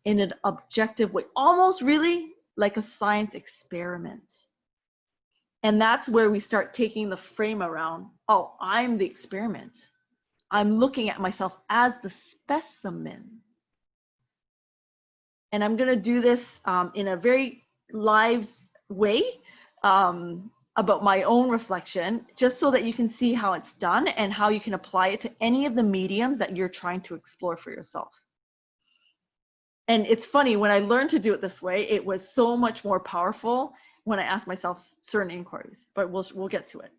in an objective way, almost really like a science experiment. And that's where we start taking the frame around, oh, I'm the experiment. I'm looking at myself as the specimen. And I'm going to do this in a very live way about my own reflection, just so that you can see how it's done and how you can apply it to any of the mediums that you're trying to explore for yourself. And it's funny, when I learned to do it this way, it was so much more powerful when I asked myself certain inquiries, but we'll get to it.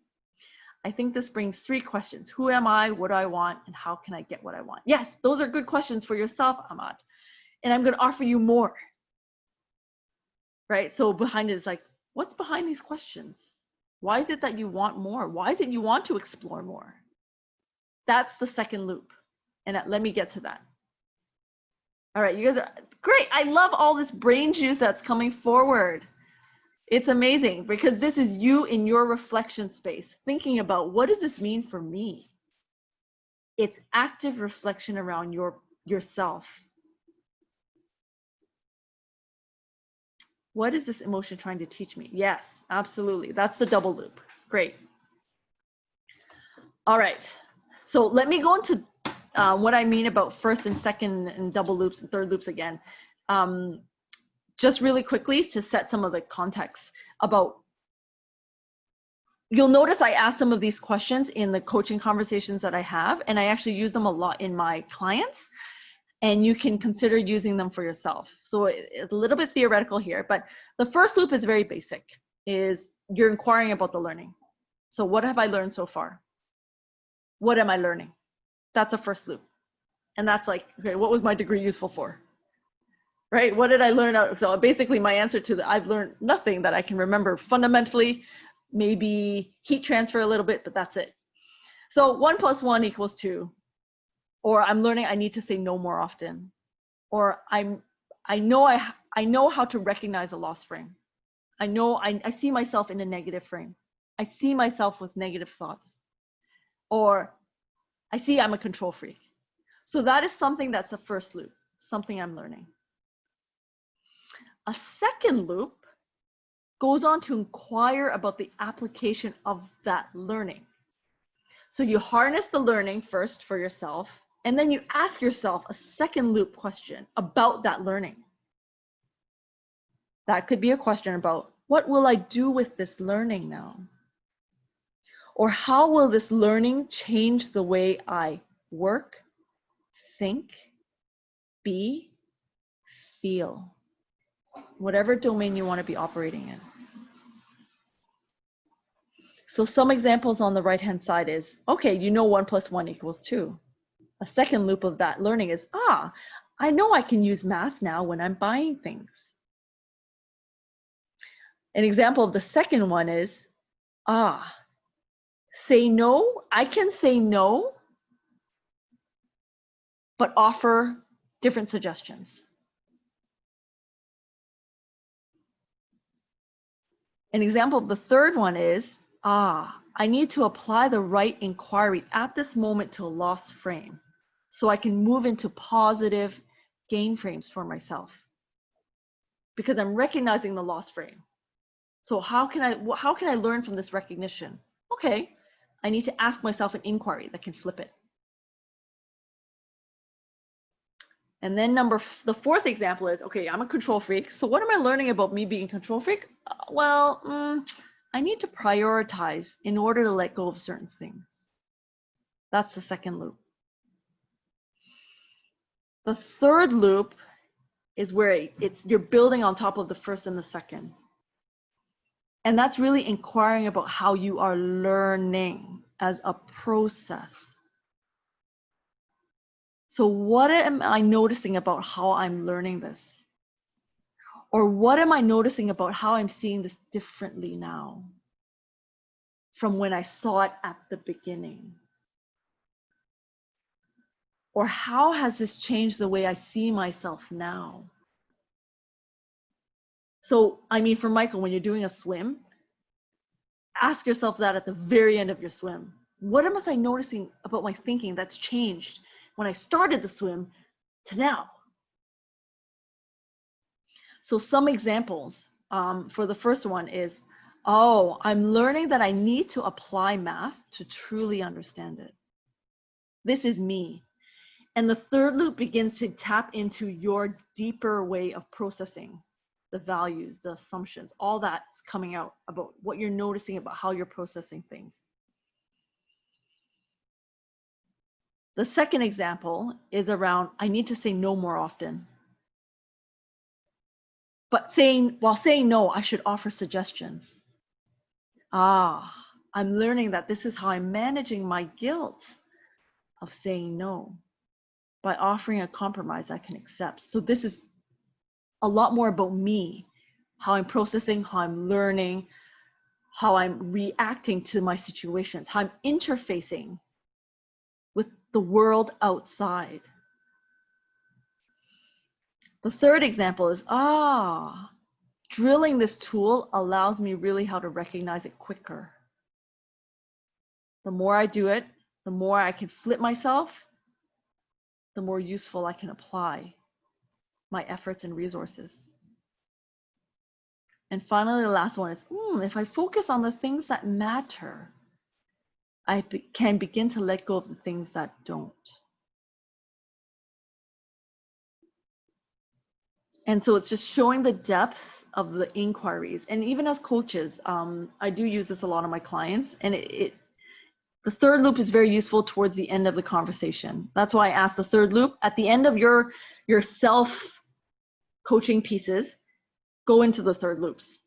I think this brings 3 questions. Who am I? What do I want? And how can I get what I want? Yes, those are good questions for yourself, Ahmad. And I'm going to offer you more, right? So behind it is like, what's behind these questions? Why is it that you want more? Why is it you want to explore more? That's the second loop. And let me get to that. All right, you guys are great. I love all this brain juice that's coming forward. It's amazing because this is you in your reflection space, thinking about, what does this mean for me? It's active reflection around yourself. What is this emotion trying to teach me? Yes, absolutely. That's the double loop. Great. All right. So let me go into what I mean about first and second and double loops and third loops again. Just really quickly to set some of the context about, you'll notice I ask some of these questions in the coaching conversations that I have, and I actually use them a lot in my clients, and you can consider using them for yourself. So it's a little bit theoretical here, but the first loop is very basic, is you're inquiring about the learning. So what have I learned so far? What am I learning? That's a first loop. And that's like, okay, what was my degree useful for? Right? What did I learn out? So basically my answer to the, I've learned nothing that I can remember fundamentally, maybe heat transfer a little bit, but that's it. So 1 + 1 = 2. Or I'm learning I need to say no more often. Or I know how to recognize a loss frame. I know I see myself in a negative frame. I see myself with negative thoughts. Or I see I'm a control freak. So that is something that's a first loop, something I'm learning. A second loop goes on to inquire about the application of that learning. So you harness the learning first for yourself, and then you ask yourself a second loop question about that learning. That could be a question about, what will I do with this learning now? Or how will this learning change the way I work, think, be, feel? Whatever domain you want to be operating in. So some examples on the right-hand side is, okay, you know 1 + 1 = 2. A second loop of that learning is, I know I can use math now when I'm buying things. An example of the second one is, say no. I can say no, but offer different suggestions. An example of the third one is, I need to apply the right inquiry at this moment to a loss frame so I can move into positive gain frames for myself, because I'm recognizing the loss frame. So how can I learn from this recognition? Okay, I need to ask myself an inquiry that can flip it. And then the fourth example is, okay, I'm a control freak. So what am I learning about me being a control freak? I need to prioritize in order to let go of certain things. That's the second loop. The third loop is where you're building on top of the first and the second. And that's really inquiring about how you are learning as a process. So what am I noticing about how I'm learning this? Or what am I noticing about how I'm seeing this differently now from when I saw it at the beginning? Or how has this changed the way I see myself now? So, I mean, for Michael, when you're doing a swim, ask yourself that at the very end of your swim. What am I noticing about my thinking that's changed when I started the swim to now? So some examples for the first one is, oh, I'm learning that I need to apply math to truly understand it. This is me. And the third loop begins to tap into your deeper way of processing the values, the assumptions, all that's coming out about what you're noticing about how you're processing things. The second example is around, I need to say no more often. But while saying no, I should offer suggestions. I'm learning that this is how I'm managing my guilt of saying no by offering a compromise I can accept. So this is a lot more about me, how I'm processing, how I'm learning, how I'm reacting to my situations, how I'm interfacing with the world outside. The third example is, drilling this tool allows me really how to recognize it quicker. The more I do it, the more I can flip myself, the more useful I can apply my efforts and resources. And finally, the last one is, if I focus on the things that matter, I can begin to let go of the things that don't. And so it's just showing the depth of the inquiries. And even as coaches, I do use this a lot on my clients. And the third loop is very useful towards the end of the conversation. That's why I asked the third loop. At the end of your self-coaching pieces, go into the third loops.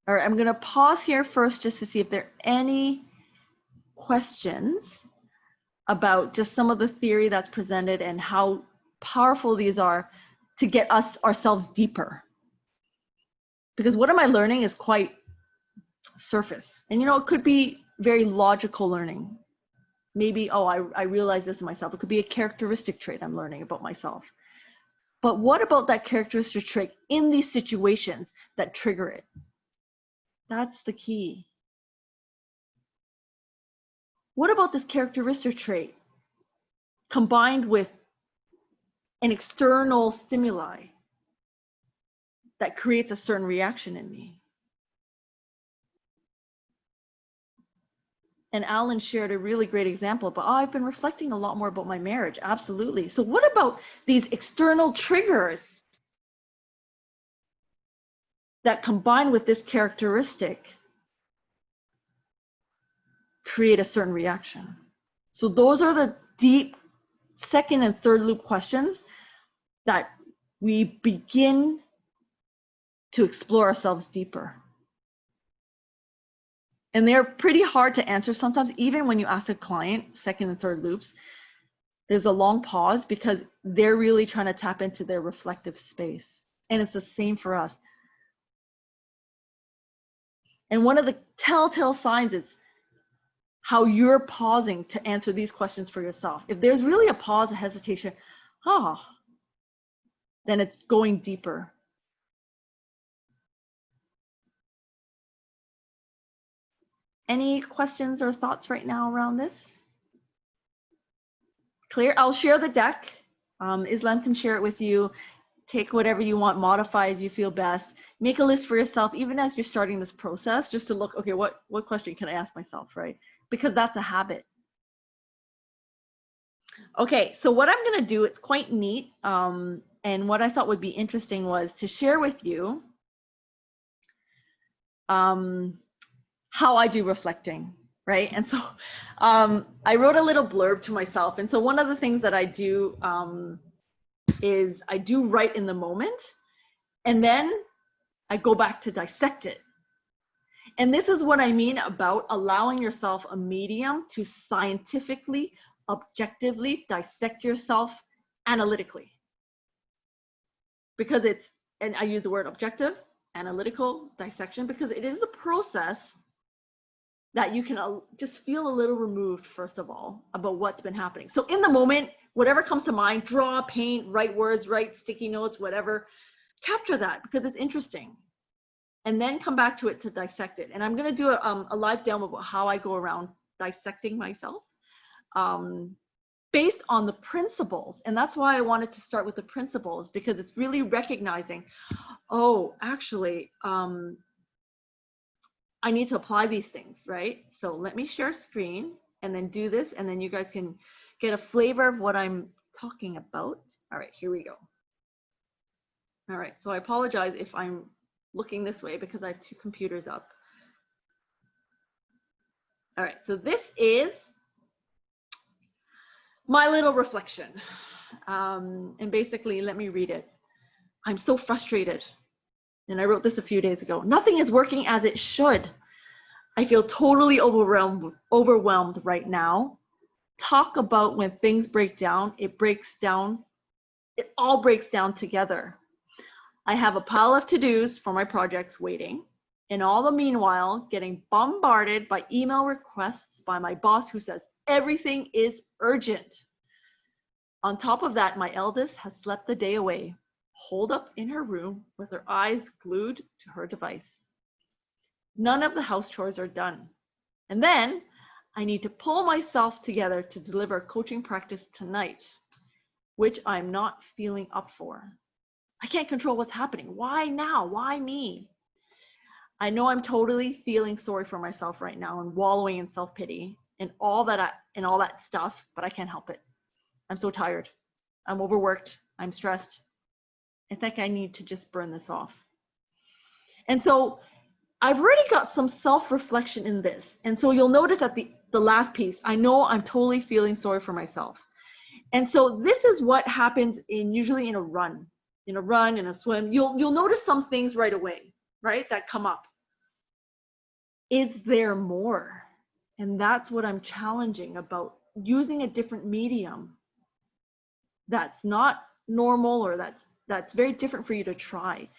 All right, I'm going to pause here first just to see if there are any questions about just some of the theory that's presented and how powerful these are to get us ourselves deeper. Because what am I learning is quite surface. And it could be very logical learning. Maybe, I realize this in myself. It could be a characteristic trait I'm learning about myself. But what about that characteristic trait in these situations that trigger it? That's the key. What about this characteristic trait combined with an external stimuli that creates a certain reaction in me? And Alan shared a really great example, but I've been reflecting a lot more about my marriage. Absolutely. So what about these external triggers that combine with this characteristic create a certain reaction? So those are the deep second and third loop questions that we begin to explore ourselves deeper. And they're pretty hard to answer sometimes, even when you ask a client second and third loops. There's a long pause because they're really trying to tap into their reflective space. And it's the same for us. And one of the telltale signs is how you're pausing to answer these questions for yourself. If there's really a pause, a hesitation, then it's going deeper. Any questions or thoughts right now around this? Clear? I'll share the deck. Islam can share it with you. Take whatever you want, modify as you feel best. Make a list for yourself, even as you're starting this process, just to look, okay, what question can I ask myself, right? Because that's a habit. Okay, so what I'm gonna do, it's quite neat. And what I thought would be interesting was to share with you how I do reflecting, right? And so I wrote a little blurb to myself. And so one of the things that I do is I do write in the moment, and then I go back to dissect it. And this is what I mean about allowing yourself a medium to scientifically, objectively dissect yourself analytically. Because and I use the word objective, analytical, dissection, because it is a process that you can just feel a little removed, first of all, about what's been happening. So in the moment, whatever comes to mind, draw, paint, write words, write sticky notes, whatever, capture that because it's interesting. And then come back to it to dissect it. And I'm going to do a live demo about how I go around dissecting myself based on the principles. And that's why I wanted to start with the principles, because it's really recognizing, oh, actually, I need to apply these things, right? So let me share screen and then do this, and then you guys can get a flavor of what I'm talking about. All right, here we go. All right, so I apologize if I'm looking this way because I have two computers up. All right, so this is my little reflection. And basically, let me read it. I'm so frustrated. And I wrote this a few days ago. Nothing is working as it should. I feel totally overwhelmed right now. Talk about when things break down, it all breaks down together. I have a pile of to-dos for my projects waiting, and all the meanwhile, getting bombarded by email requests by my boss who says everything is urgent. On top of that, my eldest has slept the day away, holed up in her room with her eyes glued to her device. None of the house chores are done. And then I need to pull myself together to deliver a coaching practice tonight, which I'm not feeling up for. I can't control what's happening. Why now? Why me? I know I'm totally feeling sorry for myself right now and wallowing in self-pity and all that stuff, but I can't help it. I'm so tired. I'm overworked. I'm stressed. I think I need to just burn this off. And so I've already got some self-reflection in this. And so you'll notice at the last piece, I know I'm totally feeling sorry for myself. And so this is what happens usually in a run, in a swim. You'll notice some things right away, right, that come up. Is there more? And that's what I'm challenging about using a different medium that's not normal or that's very different for you to try.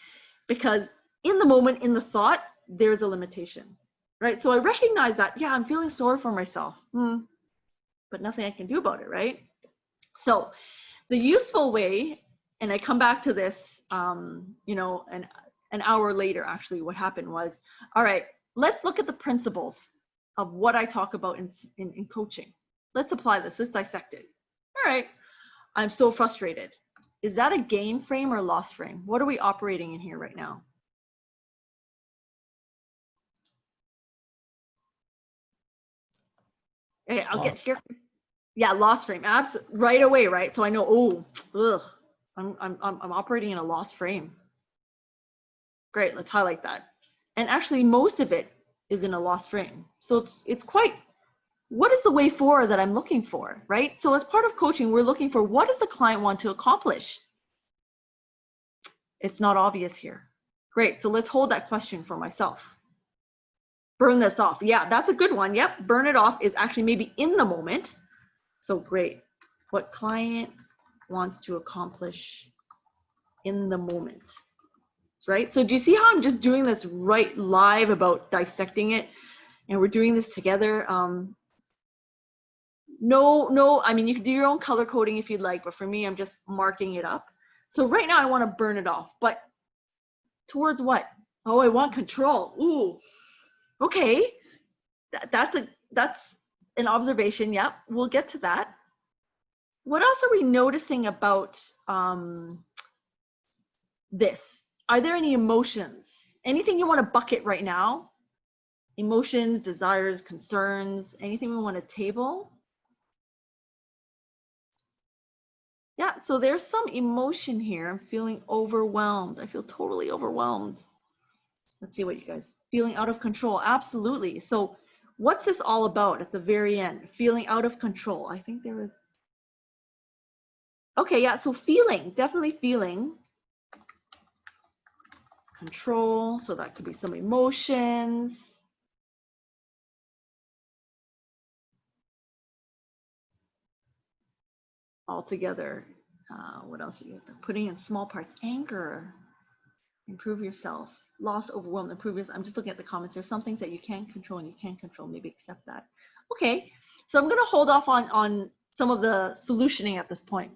Because in the moment, in the thought, there's a limitation, right? So I recognize that, yeah, I'm feeling sorry for myself, but nothing I can do about it, right? So the useful way, and I come back to this, an hour later, actually, what happened was, all right, let's look at the principles of what I talk about in coaching. Let's apply this, let's dissect it. All right, I'm so frustrated. Is that a gain frame or loss frame? What are we operating in here right now? Okay, I'll get here. Yeah, loss frame. Absolutely, right away, right? So I know. I'm operating in a loss frame. Great. Let's highlight that. And actually, most of it is in a loss frame. So it's quite. What is the way forward that I'm looking for, right? So as part of coaching, we're looking for what does the client want to accomplish. It's not obvious here. Great. So let's hold that question for myself. Burn this off. Yeah, that's a good one. Yep. Burn it off is actually maybe in the moment. So great. What client wants to accomplish in the moment, right? So do you see how I'm just doing this right live about dissecting it, and we're doing this together? No, I mean, you can do your own color coding if you'd like, but for me, I'm just marking it up. So right now I want to burn it off, but towards what? Oh, I want control. Ooh, okay. That's an observation. Yep, we'll get to that. What else are we noticing about this? Are there any emotions? Anything you want to bucket right now? Emotions, desires, concerns, anything we want to table? Yeah, so there's some emotion here. I'm feeling overwhelmed. I feel totally overwhelmed. Let's see what you guys, feeling out of control. Absolutely. So what's this all about at the very end? Feeling out of control. I think there was, okay, yeah, so feeling, definitely feeling control. So that could be some emotions. All together. What else are you putting in small parts? Anger. Improve yourself. lost, overwhelmed, and previous. I'm just looking at the comments. There's some things that you can control and you can't control. Maybe accept that. Okay, so I'm going to hold off on some of the solutioning at this point.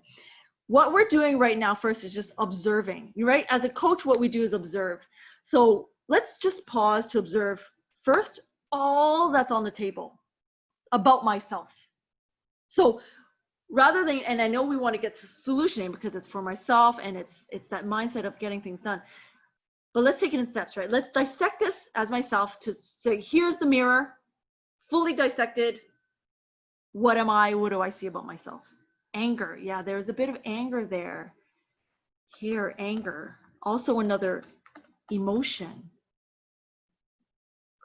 What we're doing right now first is just observing, right? As a coach, what we do is observe. So let's just pause to observe first all that's on the table about myself. So rather than, and I know we want to get to solutioning because it's for myself and it's that mindset of getting things done. But let's take it in steps, right? Let's dissect this as myself to say, here's the mirror, fully dissected. What am I? What do I see about myself? Anger. Yeah, there's a bit of anger there. Here, anger. Also another emotion.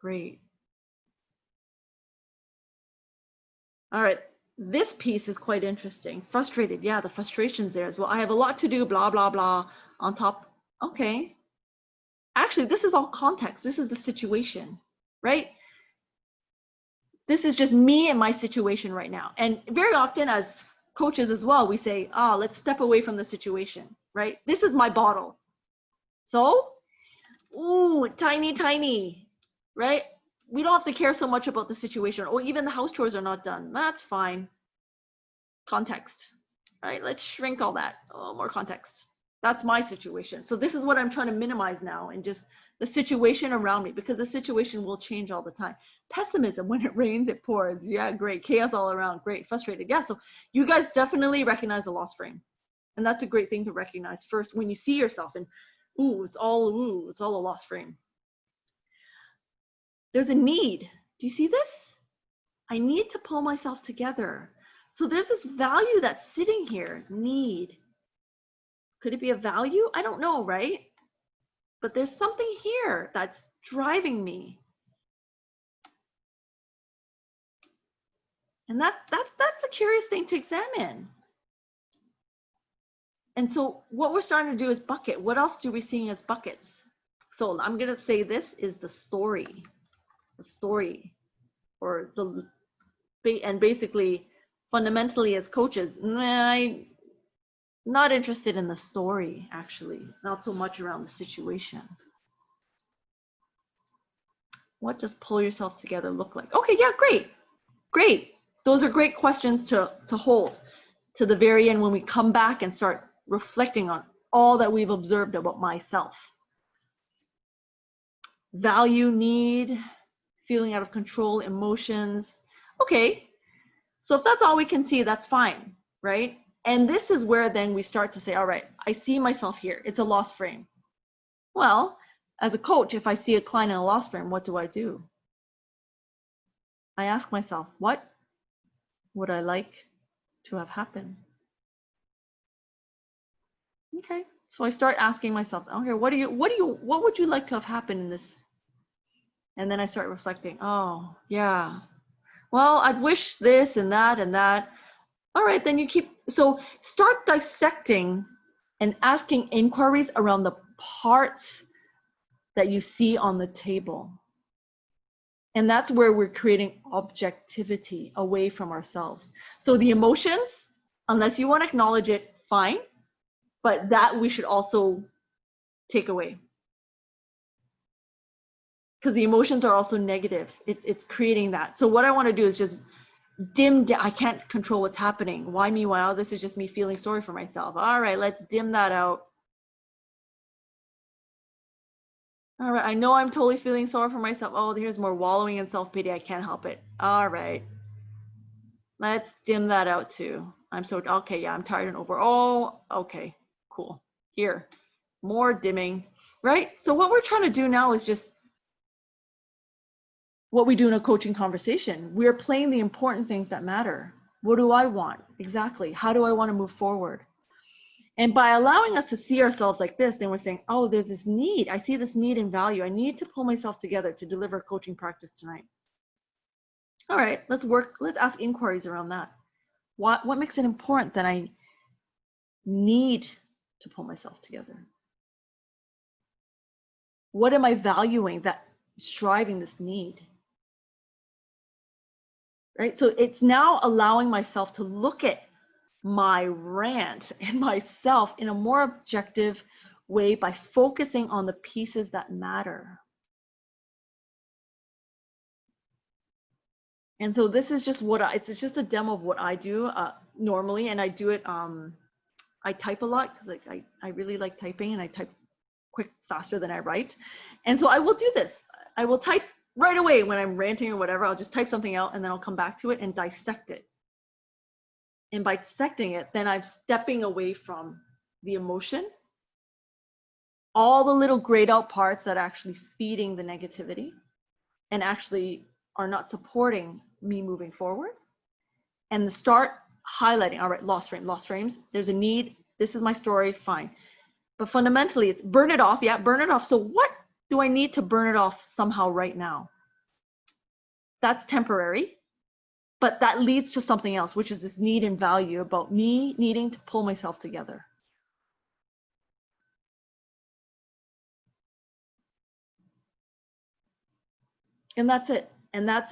Great. All right. This piece is quite interesting. Frustrated. Yeah, the frustration's there as well. I have a lot to do, blah, blah, blah. On top. Okay. Actually, this is all context. This is the situation, right? This is just me and my situation right now. And very often as coaches as well, we say, let's step away from the situation, right? This is my bottle. So, ooh, tiny, right? We don't have to care so much about the situation, or even the house chores are not done. That's fine. Context, right? Let's shrink all that. Oh, more context. That's my situation. So this is what I'm trying to minimize now, and just the situation around me, because the situation will change all the time. Pessimism, when it rains, it pours. Yeah, great. Chaos all around. Great. Frustrated. Yeah. So you guys definitely recognize the loss frame. And that's a great thing to recognize first when you see yourself and, it's all a loss frame. There's a need. Do you see this? I need to pull myself together. So there's this value that's sitting here. Need. Could it be a value? I don't know, right? But there's something here that's driving me. And that's a curious thing to examine. And so what we're starting to do is bucket. What else do we see as buckets? So I'm going to say this is the story. The story. Or and basically, fundamentally as coaches, I'm not interested in the story, actually. Not so much around the situation. What does pull yourself together look like? Okay, yeah, great. Those are great questions to hold to the very end when we come back and start reflecting on all that we've observed about myself. Value, need, feeling out of control, emotions. Okay, so if that's all we can see, that's fine, right? And this is where then we start to say, all right, I see myself here. It's a loss frame. Well, as a coach, if I see a client in a loss frame, what do? I ask myself, what would I like to have happen? Okay, so I start asking myself, okay, what would you like to have happened in this? And then I start reflecting, oh, yeah, well, I'd wish this and that and that. All right, then so start dissecting and asking inquiries around the parts that you see on the table. And that's where we're creating objectivity away from ourselves. So the emotions, unless you want to acknowledge it, fine. But that we should also take away. Because the emotions are also negative. It's creating that. So what I want to do is just dim down. I can't control what's happening. Why me? Well, this is just me feeling sorry for myself. All right, let's dim that out. All right, I know I'm totally feeling sorry for myself. Oh, here's more wallowing in self-pity. I can't help it. All right. Let's dim that out too. Okay, yeah, I'm tired and over. Oh, okay, cool. Here, more dimming, right? So what we're trying to do now is just what we do in a coaching conversation. We're playing the important things that matter. What do I want? Exactly. How do I want to move forward? And by allowing us to see ourselves like this, then we're saying, oh, there's this need. I see this need and value. I need to pull myself together to deliver coaching practice tonight. All right, let's ask inquiries around that. What makes it important that I need to pull myself together? What am I valuing that's driving this need? Right, so it's now allowing myself to look at my rant and myself in a more objective way by focusing on the pieces that matter. And so this is just what it's just a demo of what I do normally, and I do it, I type a lot because like I really like typing, and I type quick, faster than I write. And so I will do this. I will type right away when I'm ranting or whatever. I'll just type something out and then I'll come back to it and dissect it. And by dissecting it, then I'm stepping away from the emotion, all the little grayed out parts that are actually feeding the negativity and actually are not supporting me moving forward, and start highlighting, all right, lost frames. There's a need. This is my story, fine. But fundamentally, it's burn it off. Yeah, burn it off. So what do I need to burn it off somehow right now? That's temporary, but that leads to something else, which is this need and value about me needing to pull myself together. And that's it. And that's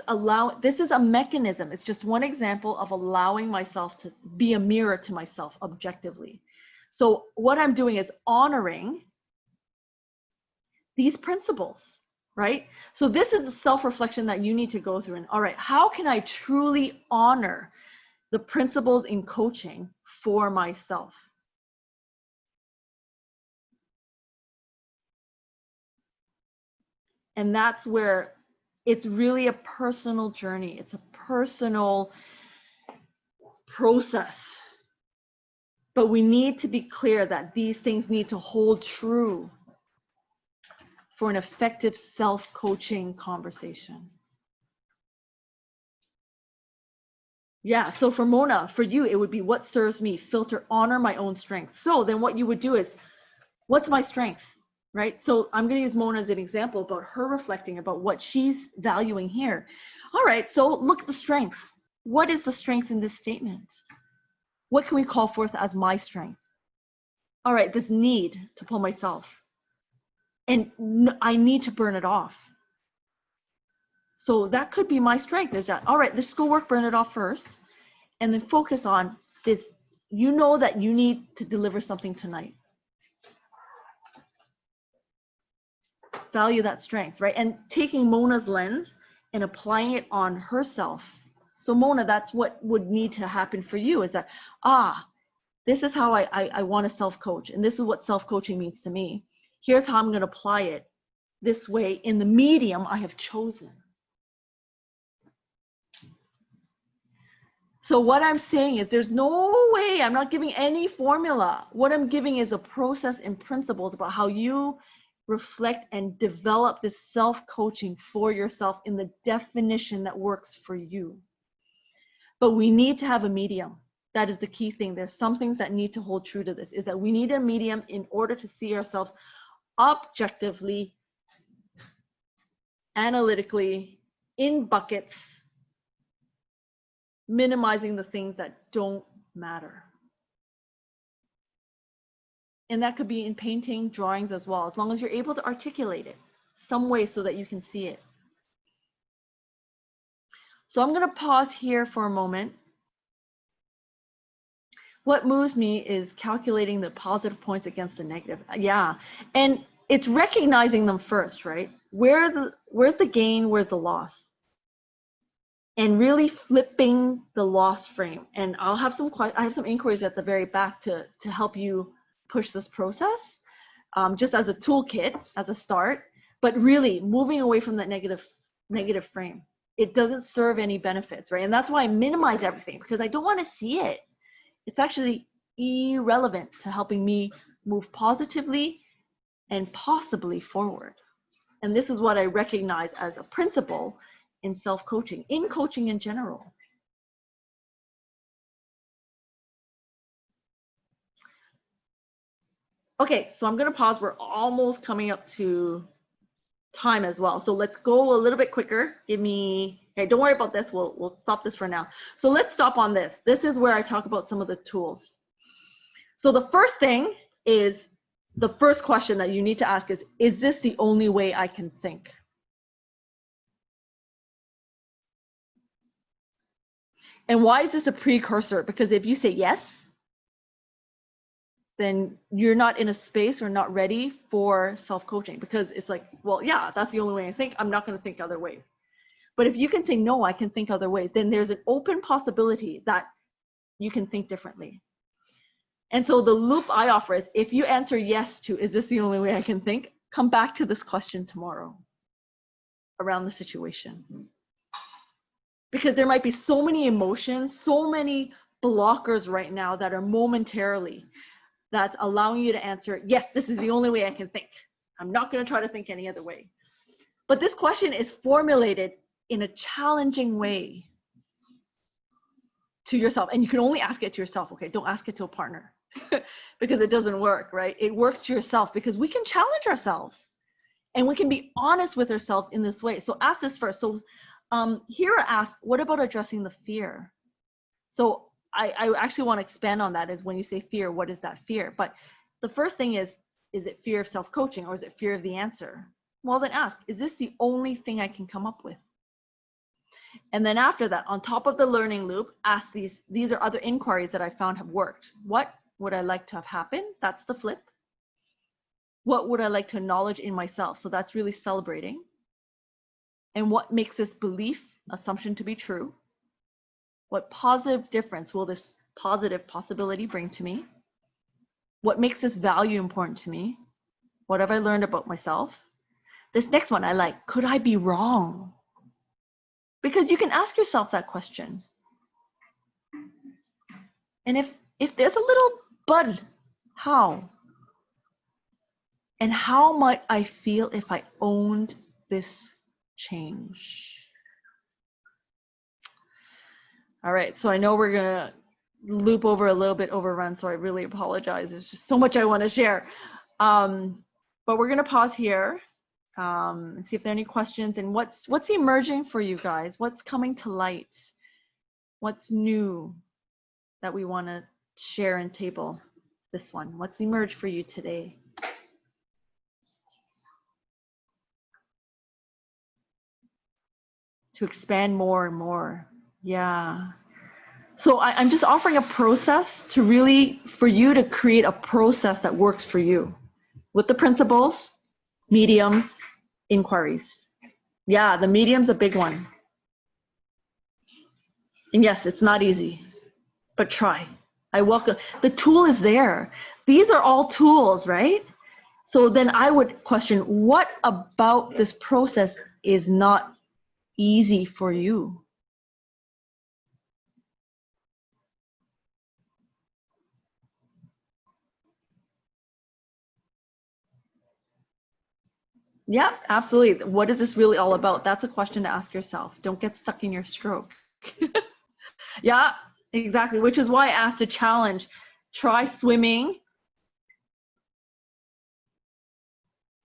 this is a mechanism. It's just one example of allowing myself to be a mirror to myself objectively. So what I'm doing is honoring these principles, right? So this is the self-reflection that you need to go through. And all right, how can I truly honor the principles in coaching for myself? And that's where it's really a personal journey. It's a personal process. But we need to be clear that these things need to hold true for an effective self-coaching conversation. Yeah, so for Mona, for you, it would be what serves me, filter, honor my own strength. So then what you would do is, what's my strength, right? So I'm going to use Mona as an example about her reflecting about what she's valuing here. All right, so look at the strength. What is the strength in this statement? What can we call forth as my strength? All right, this need to pull myself. And I need to burn it off. So that could be my strength, is that, all right, the schoolwork, burn it off first, and then focus on this. You know that you need to deliver something tonight. Value that strength, right? And taking Mona's lens and applying it on herself. So Mona, that's what would need to happen for you, is that, this is how I want to self-coach, and this is what self-coaching means to me. Here's how I'm going to apply it this way in the medium I have chosen. So what I'm saying is there's no way, I'm not giving any formula. What I'm giving is a process and principles about how you reflect and develop this self-coaching for yourself in the definition that works for you. But we need to have a medium. That is the key thing. There's some things that need to hold true to this, is that we need a medium in order to see ourselves objectively, analytically, in buckets, minimizing the things that don't matter. And that could be in painting, drawings as well, as long as you're able to articulate it some way so that you can see it. So I'm going to pause here for a moment. What moves me is calculating the positive points against the negative. Yeah, and it's recognizing them first, right? Where's the gain, where's the loss? And really flipping the loss frame. And I have some inquiries at the very back to help you push this process, just as a toolkit, as a start, but really moving away from that negative frame. It doesn't serve any benefits, right? And that's why I minimize everything, because I don't want to see it. It's actually irrelevant to helping me move positively and possibly forward. And this is what I recognize as a principle in self-coaching, in coaching in general. Okay, so I'm going to pause. We're almost coming up to time as well. So let's go a little bit quicker. Okay, don't worry about this. We'll stop this for now. So let's stop on this. This is where I talk about some of the tools. So the first thing is, the first question that you need to ask is this the only way I can think? And why is this a precursor? Because if you say yes, then you're not in a space or not ready for self-coaching, because it's like, well, yeah, that's the only way I think. I'm not going to think other ways. But if you can say, no, I can think other ways, then there's an open possibility that you can think differently. And so the loop I offer is, if you answer yes to, is this the only way I can think? Come back to this question tomorrow around the situation. Because there might be so many emotions, so many blockers right now that are momentarily, that's allowing you to answer, yes, this is the only way I can think. I'm not going to try to think any other way. But this question is formulated in a challenging way to yourself. And you can only ask it to yourself, okay? Don't ask it to a partner because it doesn't work, right? It works to yourself because we can challenge ourselves and we can be honest with ourselves in this way. So ask this first. So here I ask, what about addressing the fear? So I actually want to expand on that, is when you say fear, what is that fear? But the first thing is it fear of self-coaching, or is it fear of the answer? Well, then ask, is this the only thing I can come up with? And then after that, on top of the learning loop, ask these are other inquiries that I found have worked. What would I like to have happen? That's the flip. What would I like to acknowledge in myself? So that's really celebrating. And what makes this belief, assumption to be true? What positive difference will this positive possibility bring to me? What makes this value important to me? What have I learned about myself? This next one I like, could I be wrong? Because you can ask yourself that question. And if there's a little but, how? And how might I feel if I owned this change? All right, so I know we're gonna loop over a little bit, overrun, so I really apologize. There's just so much I want to share. But we're gonna pause here and see if there are any questions, and what's emerging for you guys? What's coming to light? What's new that we want to share and table this one? What's emerged for you today? To expand more and more. Yeah. So I'm just offering a process to really, for you to create a process that works for you with the principles, mediums, inquiries. Yeah, the medium's a big one. And yes, it's not easy, but try. I welcome, the tool is there. These are all tools, right? So then I would question, what about this process is not easy for you? Yeah, absolutely. What is this really all about? That's a question to ask yourself. Don't get stuck in your stroke. Yeah, exactly. Which is why I asked a challenge. Try swimming,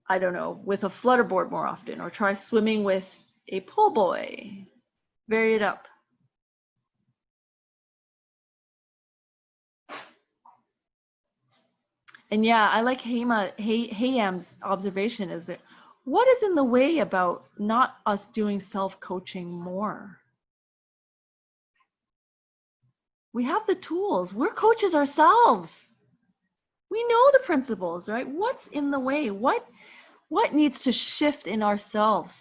I don't know, with a flutterboard more often, or try swimming with a pull buoy. Vary it up. And yeah, I like Hayam's observation, is that what is in the way about not us doing self-coaching more? We have the tools. We're coaches ourselves. We know the principles, right? What's in the way? What needs to shift in ourselves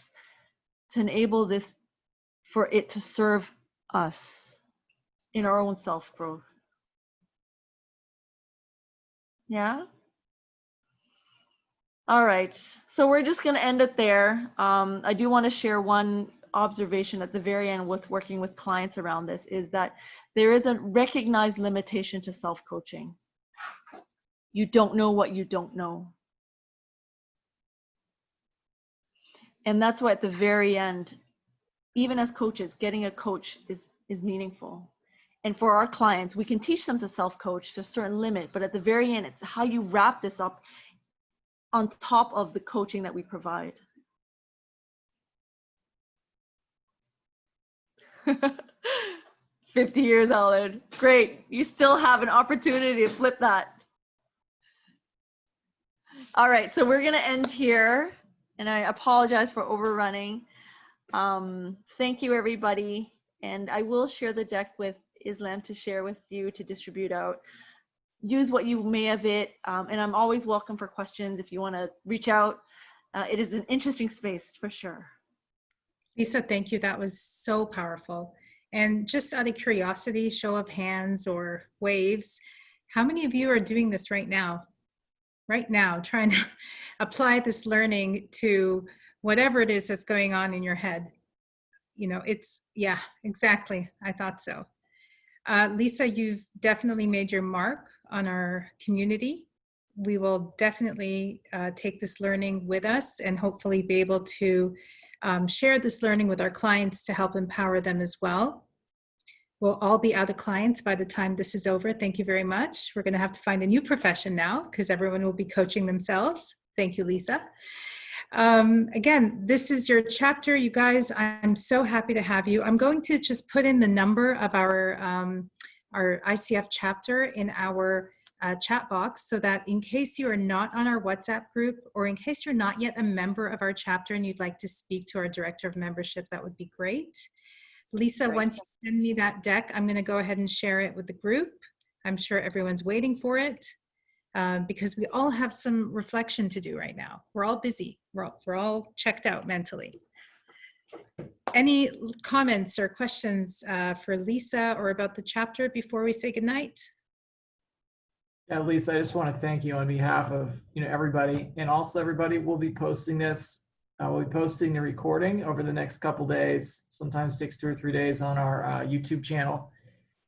to enable this, for it to serve us in our own self-growth? Yeah? All right, so we're just going to end it there. I do want to share one observation at the very end with working with clients around this, is that there is a recognized limitation to self-coaching. You don't know what you don't know. And that's why at the very end, even as coaches, getting a coach is meaningful. And for our clients, we can teach them to self-coach to a certain limit, but at the very end, it's how you wrap this up on top of the coaching that we provide. 50 years, Ellen. Great. You still have an opportunity to flip that. All right, so we're going to end here, and I apologize for overrunning. Thank you, everybody. And I will share the deck with Islam to share with you to distribute out. use what you may of it. And I'm always welcome for questions if you want to reach out. It is an interesting space for sure. Lisa, thank you. That was so powerful. And just out of curiosity, show of hands or waves, how many of you are doing this right now? Right now, trying to apply this learning to whatever it is that's going on in your head. You know, it's, yeah, exactly. I thought so. Lisa, you've definitely made your mark on our community. We will definitely take this learning with us and hopefully be able to share this learning with our clients to help empower them as well. We'll all be out of clients by the time this is over. Thank you very much. We're going to have to find a new profession now because everyone will be coaching themselves. Thank you, Lisa. Again, this is your chapter, you guys. I'm so happy to have you. I'm going to just put in the number of our ICF chapter in our chat box so that in case you are not on our WhatsApp group or in case you're not yet a member of our chapter and you'd like to speak to our director of membership, that would be great. Lisa, once you send me that deck, I'm going to go ahead and share it with the group. I'm sure everyone's waiting for it because we all have some reflection to do right now. We're all busy. We're all checked out mentally. Any comments or questions for Lisa or about the chapter before we say goodnight? Yeah, Lisa, I just want to thank you on behalf of everybody, and also everybody will be posting this. We'll be posting the recording over the next couple days. Sometimes it takes 2 or 3 days on our YouTube channel,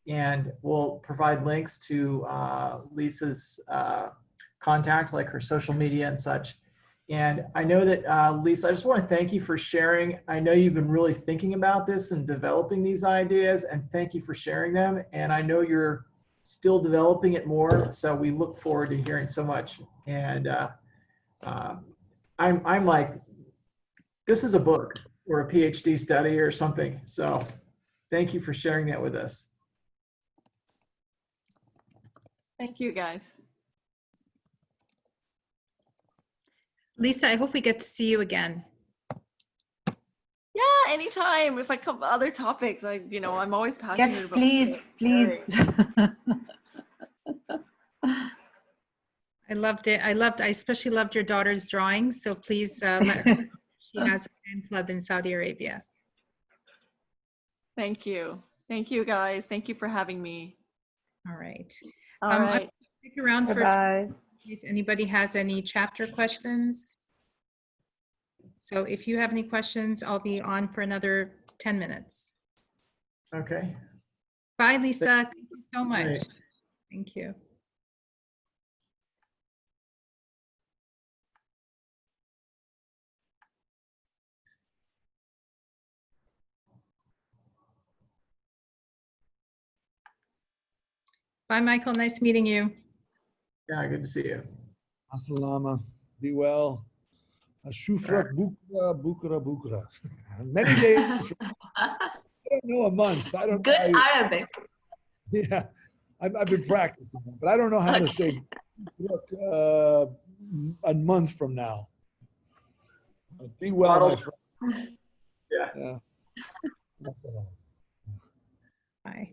and we'll provide links to Lisa's contact, like her social media and such. And I know that Lisa, I just want to thank you for sharing. I know you've been really thinking about this and developing these ideas, and thank you for sharing them. And I know you're still developing it more, so we look forward to hearing so much. And I'm like, this is a book or a PhD study or something. So thank you for sharing that with us. Thank you, guys. Lisa, I hope we get to see you again. Yeah, anytime. If I come other topics, I'm always passionate Yes, about. please, please. I loved it. I especially loved your daughter's drawings. So please let her know she has a fan club in Saudi Arabia. Thank you. Thank you, guys. Thank you for having me. All right. All right. I'll stick around for Bye-bye. in case anybody has any chapter questions. So if you have any questions, I'll be on for another 10 minutes. Okay. Bye, Lisa. Thank you so much. Great. Thank you. Bye, Michael. Nice meeting you. Yeah, good to see you. Assalamu. Be well. Ashufrak bukra, bukra, bukra. Many days. I don't know a month. I don't Good know. Arabic. Yeah, I've been practicing, but I don't know how to say look a month from now. Be well, my friend. Yeah. Assalamu. Bye.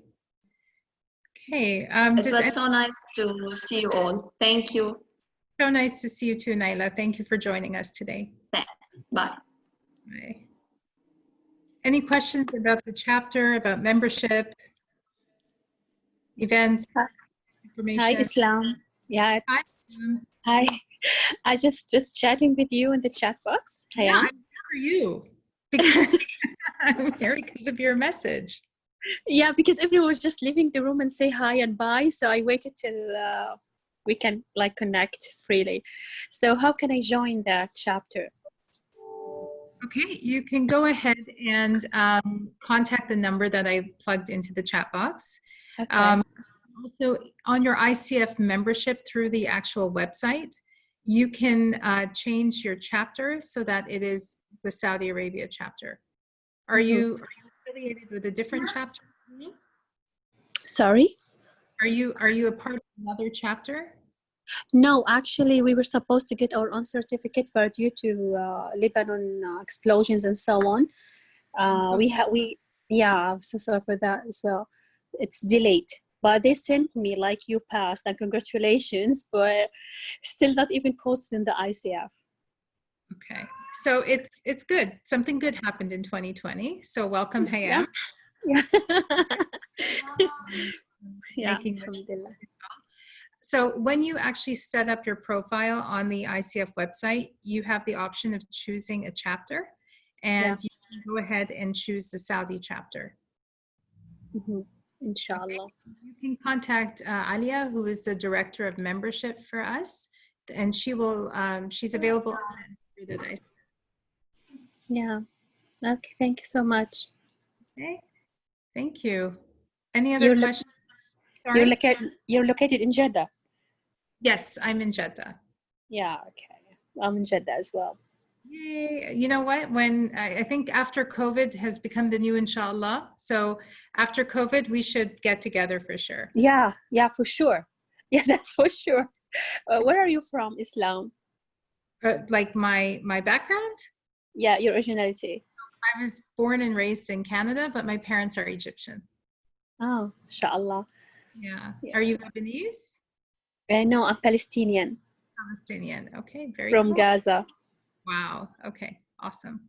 Okay. It was so nice to see you all. Thank you. So nice to see you too, Naila. Thank you for joining us today. Bye. Bye. Any questions about the chapter, about membership, events, information? Hi, Islam. Yeah. Hi. Hi. I just chatting with you in the chat box. Hi. Yeah, I'm here for you. Because I'm here because of your message. Yeah, because everyone was just leaving the room and say hi and bye. So I waited till we can connect freely. So how can I join that chapter? Okay, you can go ahead and contact the number that I plugged into the chat box. Okay. Also, on your ICF membership through the actual website, you can change your chapter so that it is the Saudi Arabia chapter. Are you affiliated with a different chapter? Sorry? Are you a part of another chapter? No, actually, we were supposed to get our own certificates, but due to Lebanon explosions and so on, I'm so sorry for that as well. It's delayed. but they sent me like you passed and congratulations, but still not even posted in the ICF. Okay, so it's good. Something good happened in 2020. So welcome, Hayam. Yeah. Yeah. Making it. Alhamdulillah. So when you actually set up your profile on the ICF website, you have the option of choosing a chapter, and you can go ahead and choose the Saudi chapter. Inshallah. You can contact Alia, who is the director of membership for us, and she will. She's available through the ICF. Yeah. Okay. Thank you so much. Okay. Thank you. Any other questions? You're located in Jeddah. Yes, I'm in Jeddah. Yeah. Okay. I'm in Jeddah as well. Yay. You know what? When I think after COVID has become the new inshallah. So after COVID, we should get together for sure. Yeah. Yeah, for sure. Yeah, that's for sure. Where are you from, Islam? Like my background? Yeah, your originality. I was born and raised in Canada, but my parents are Egyptian. Oh, inshallah. Yeah. Are you Lebanese? No, I'm Palestinian. Palestinian. Okay, very From cool. Gaza. Wow. Okay. Awesome.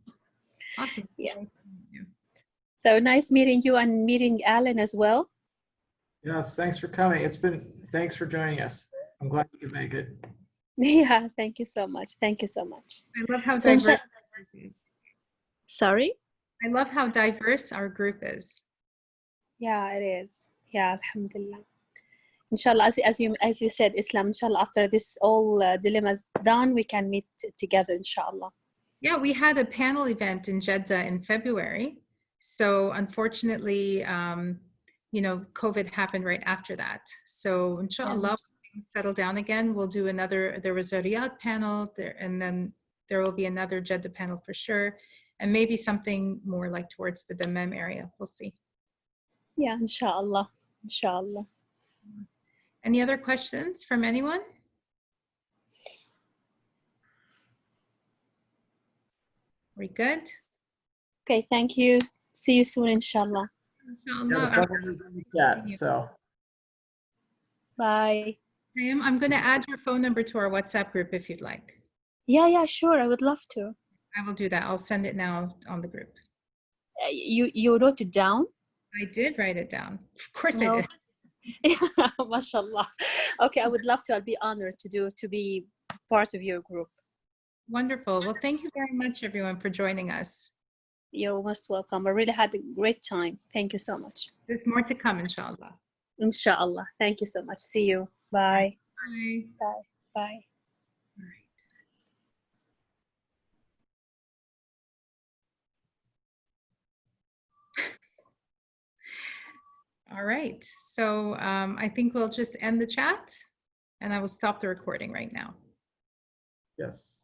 Awesome. Yeah. Nice meeting you. So nice meeting you and meeting Alan as well. Yes, thanks for coming. Thanks for joining us. I'm glad you could make it. Yeah, thank you so much. Thank you so much. I love how So diverse. Sorry? I love how diverse our group is. Yeah, it is. Yeah, alhamdulillah. Inshallah, as you said, Islam, inshallah, after this all dilemmas done, we can meet together, inshallah. Yeah, we had a panel event in Jeddah in February. So unfortunately, you know, COVID happened right after that. So inshallah, when things settle down again, we'll do another. There was a Riyadh panel there, and then there will be another Jeddah panel for sure. And maybe something more like towards the Dammam area. We'll see. Yeah, inshallah. Inshallah. Any other questions from anyone? We good? Okay, thank you. See you soon, inshallah. Yeah, the phone is in the chat, so. Bye. I'm going to add your phone number to our WhatsApp group if you'd like. Yeah, sure. I would love to. I will do that. I'll send it now on the group. You wrote it down? I did write it down. Of course I did. MashaAllah. Okay, I would love to. I'll be honored to be part of your group. Wonderful. Well, thank you very much, everyone, for joining us. You're most welcome. I really had a great time. Thank you so much. There's more to come, inshallah. Inshallah. Thank you so much. See you. Bye. Bye. Bye. Bye. All right. So I think we'll just end the chat and I will stop the recording right now. Yes.